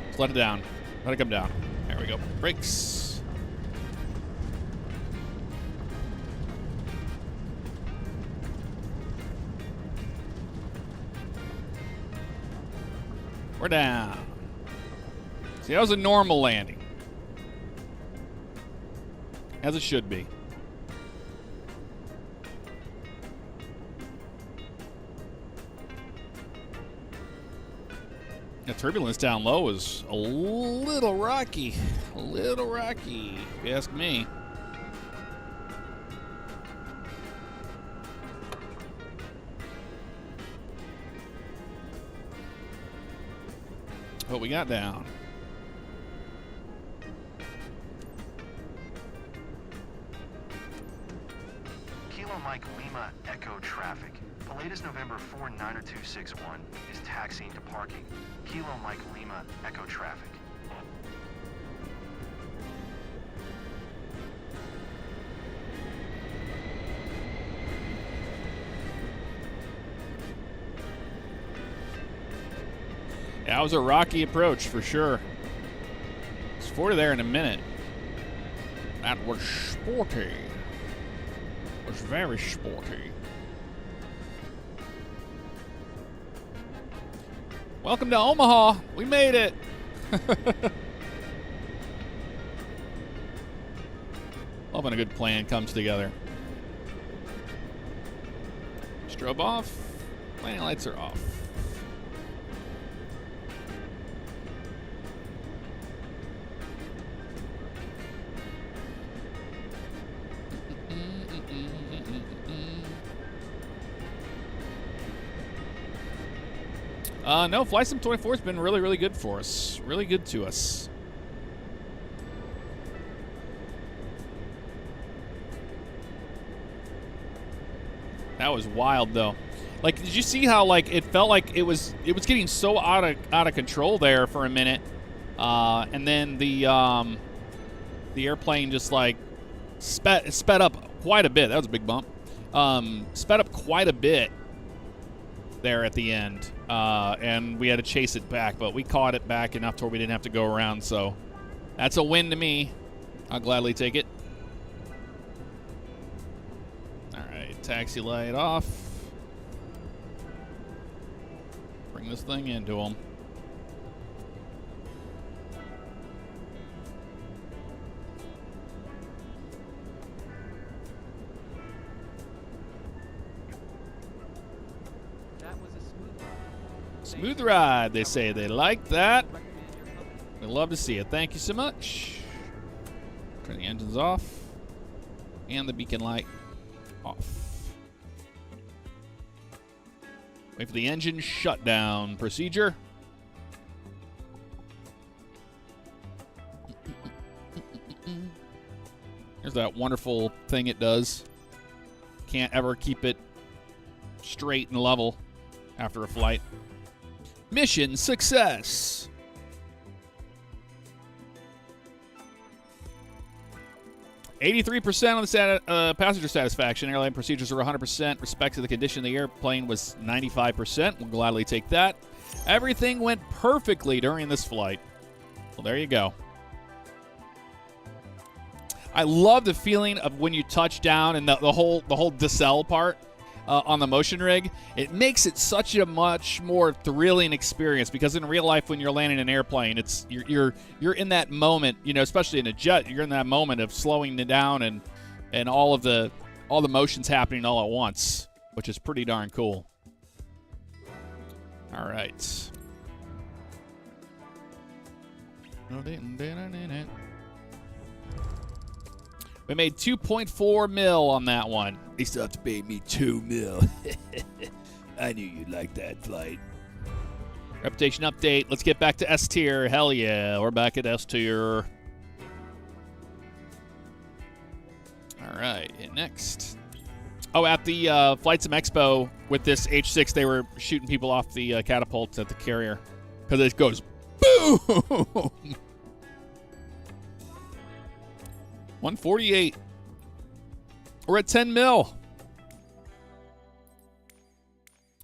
Let's let it down. Let it come down. There we go. Brakes. We're down. See, that was a normal landing. As it should be. The turbulence down low was a little rocky. A little rocky, if you ask me. What we got down?
Kilo Mike Lima Echo traffic. The latest November 49261 is taxiing to parking. Kilo Mike Lima Echo traffic.
That was a rocky approach for sure. It's 40 there in a minute. That was sporty. It was very sporty. Welcome to Omaha. We made it. Love when a good plan comes together. Strobe off. Landing lights are off. No, Flight Sim 24 has been really, really good for us. Really good to us. That was wild, though. Like, did you see how like it felt like it was getting so out of control there for a minute, and then the airplane just like sped up quite a bit. That was a big bump. Sped up quite a bit there at the end, and we had to chase it back, but we caught it back enough to where we didn't have to go around, so that's a win to me. I'll gladly take it. Alright, taxi light off. Bring this thing into them. Smooth ride, they say. They like that. They love to see it. Thank you so much. Turn the engines off. And the beacon light off. Wait for the engine shutdown procedure. There's that wonderful thing it does. Can't ever keep it straight and level after a flight. Mission success. 83% on the passenger satisfaction. Airline procedures are 100%. Respect to the condition of the airplane was 95%. We'll gladly take that. Everything went perfectly during this flight. Well, there you go. I love the feeling of when you touch down and the whole decel part on the motion rig. It makes it such a much more thrilling experience because in real life, when you're landing an airplane, it's you're in that moment. You know, especially in a jet, you're in that moment of slowing it down and all the motions happening all at once, which is pretty darn cool. All right. We made 2.4 mil on that one. They still have to pay me 2 mil. I knew you'd like that flight. Reputation update. Let's get back to S tier. Hell yeah, we're back at S tier. All right, and next. Oh, at the Flight Sim Expo with this H6, they were shooting people off the catapult at the carrier because it goes boom. 148. We're at 10 mil.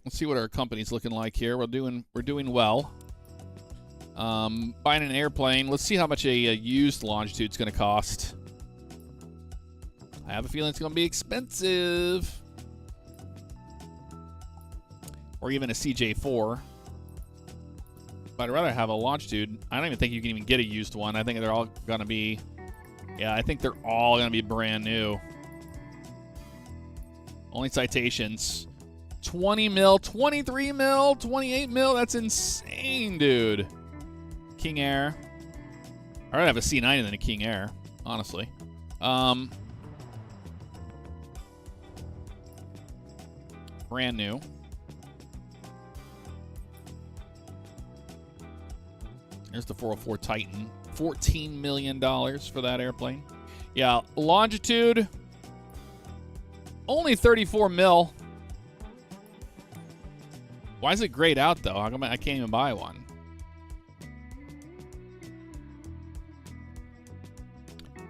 Let's see what our company's looking like here. We're doing well. Buying an airplane. Let's see how much a used Longitude's going to cost. I have a feeling it's going to be expensive. Or even a CJ4. But I'd rather have a Longitude. I don't even think you can even get a used one. I think they're all going to be... Yeah, I think they're all going to be brand new. Only citations. 20 mil, 23 mil, 28 mil. That's insane, dude. King Air. I'd rather have a C90 than a King Air, honestly. Brand new. There's the 404 Titan. $14 million for that airplane. Yeah, Longitude, only 34 mil. Why is it grayed out, though? How come I can't even buy one?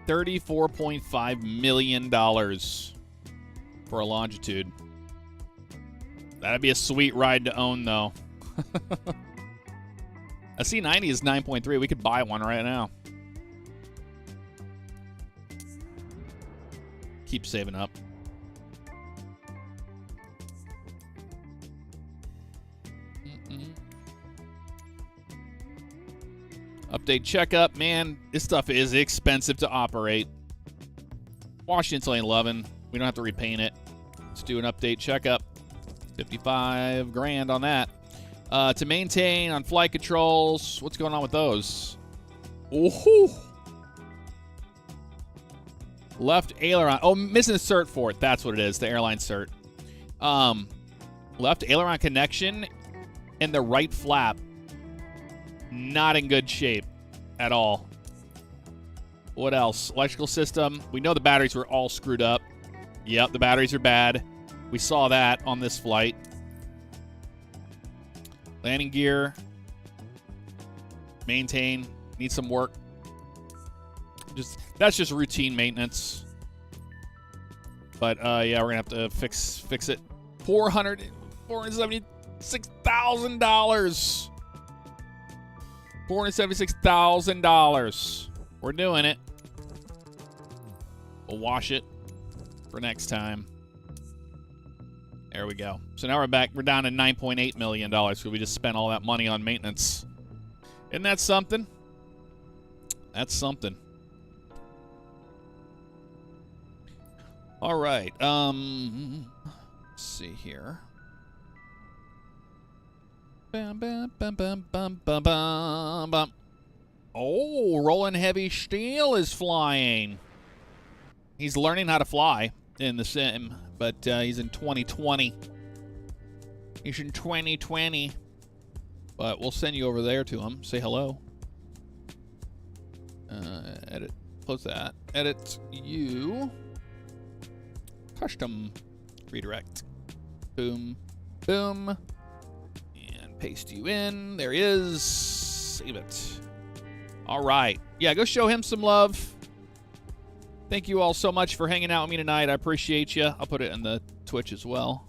$34.5 million for a Longitude. That'd be a sweet ride to own, though. A C90 is 9.3. We could buy one right now. Keep saving up. Update checkup. Man, this stuff is expensive to operate. Washington's only 11. We don't have to repaint it. Let's do an update checkup. 55 grand on that. To maintain on flight controls. What's going on with those? Oh, left aileron. Oh, missing the cert for it. That's what it is. The airline cert. Left aileron connection and the right flap. Not in good shape at all. What else? Electrical system. We know the batteries were all screwed up. Yep, the batteries are bad. We saw that on this flight. Landing gear. Maintain. Needs some work. That's just routine maintenance. But yeah, we're gonna have to fix it. $476,000. $476,000. We're doing it. We'll wash it for next time. There we go. So now we're back. We're down to $9.8 million because we just spent all that money on maintenance. Isn't that something? That's something. All right. Let's see here. Bum, bum, bum, bum, bum, bum, bum, bum. Oh, Rolling Heavy Steel is flying. He's learning how to fly in the sim, but he's in 2020. He's in 2020. But we'll send you over there to him. Say hello. Edit. Close that. Edit you. Custom. Redirect. Boom. Boom. And paste you in. There he is. Save it. All right. Yeah, go show him some love. Thank you all so much for hanging out with me tonight. I appreciate you. I'll put it in the Twitch as well.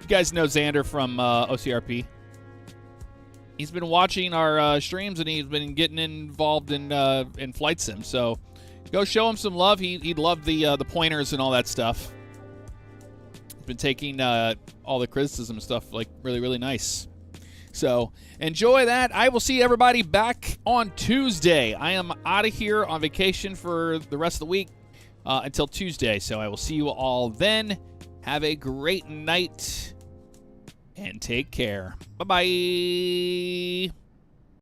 You guys know Xander from OCRP. He's been watching our streams, and he's been getting involved in Flight Sim. So go show him some love. He loved the pointers and all that stuff. He's been taking all the criticism stuff like really, really nice. So enjoy that. I will see everybody back on Tuesday. I am out of here on vacation for the rest of the week until Tuesday. So I will see you all then. Have a great night and take care. Bye-bye.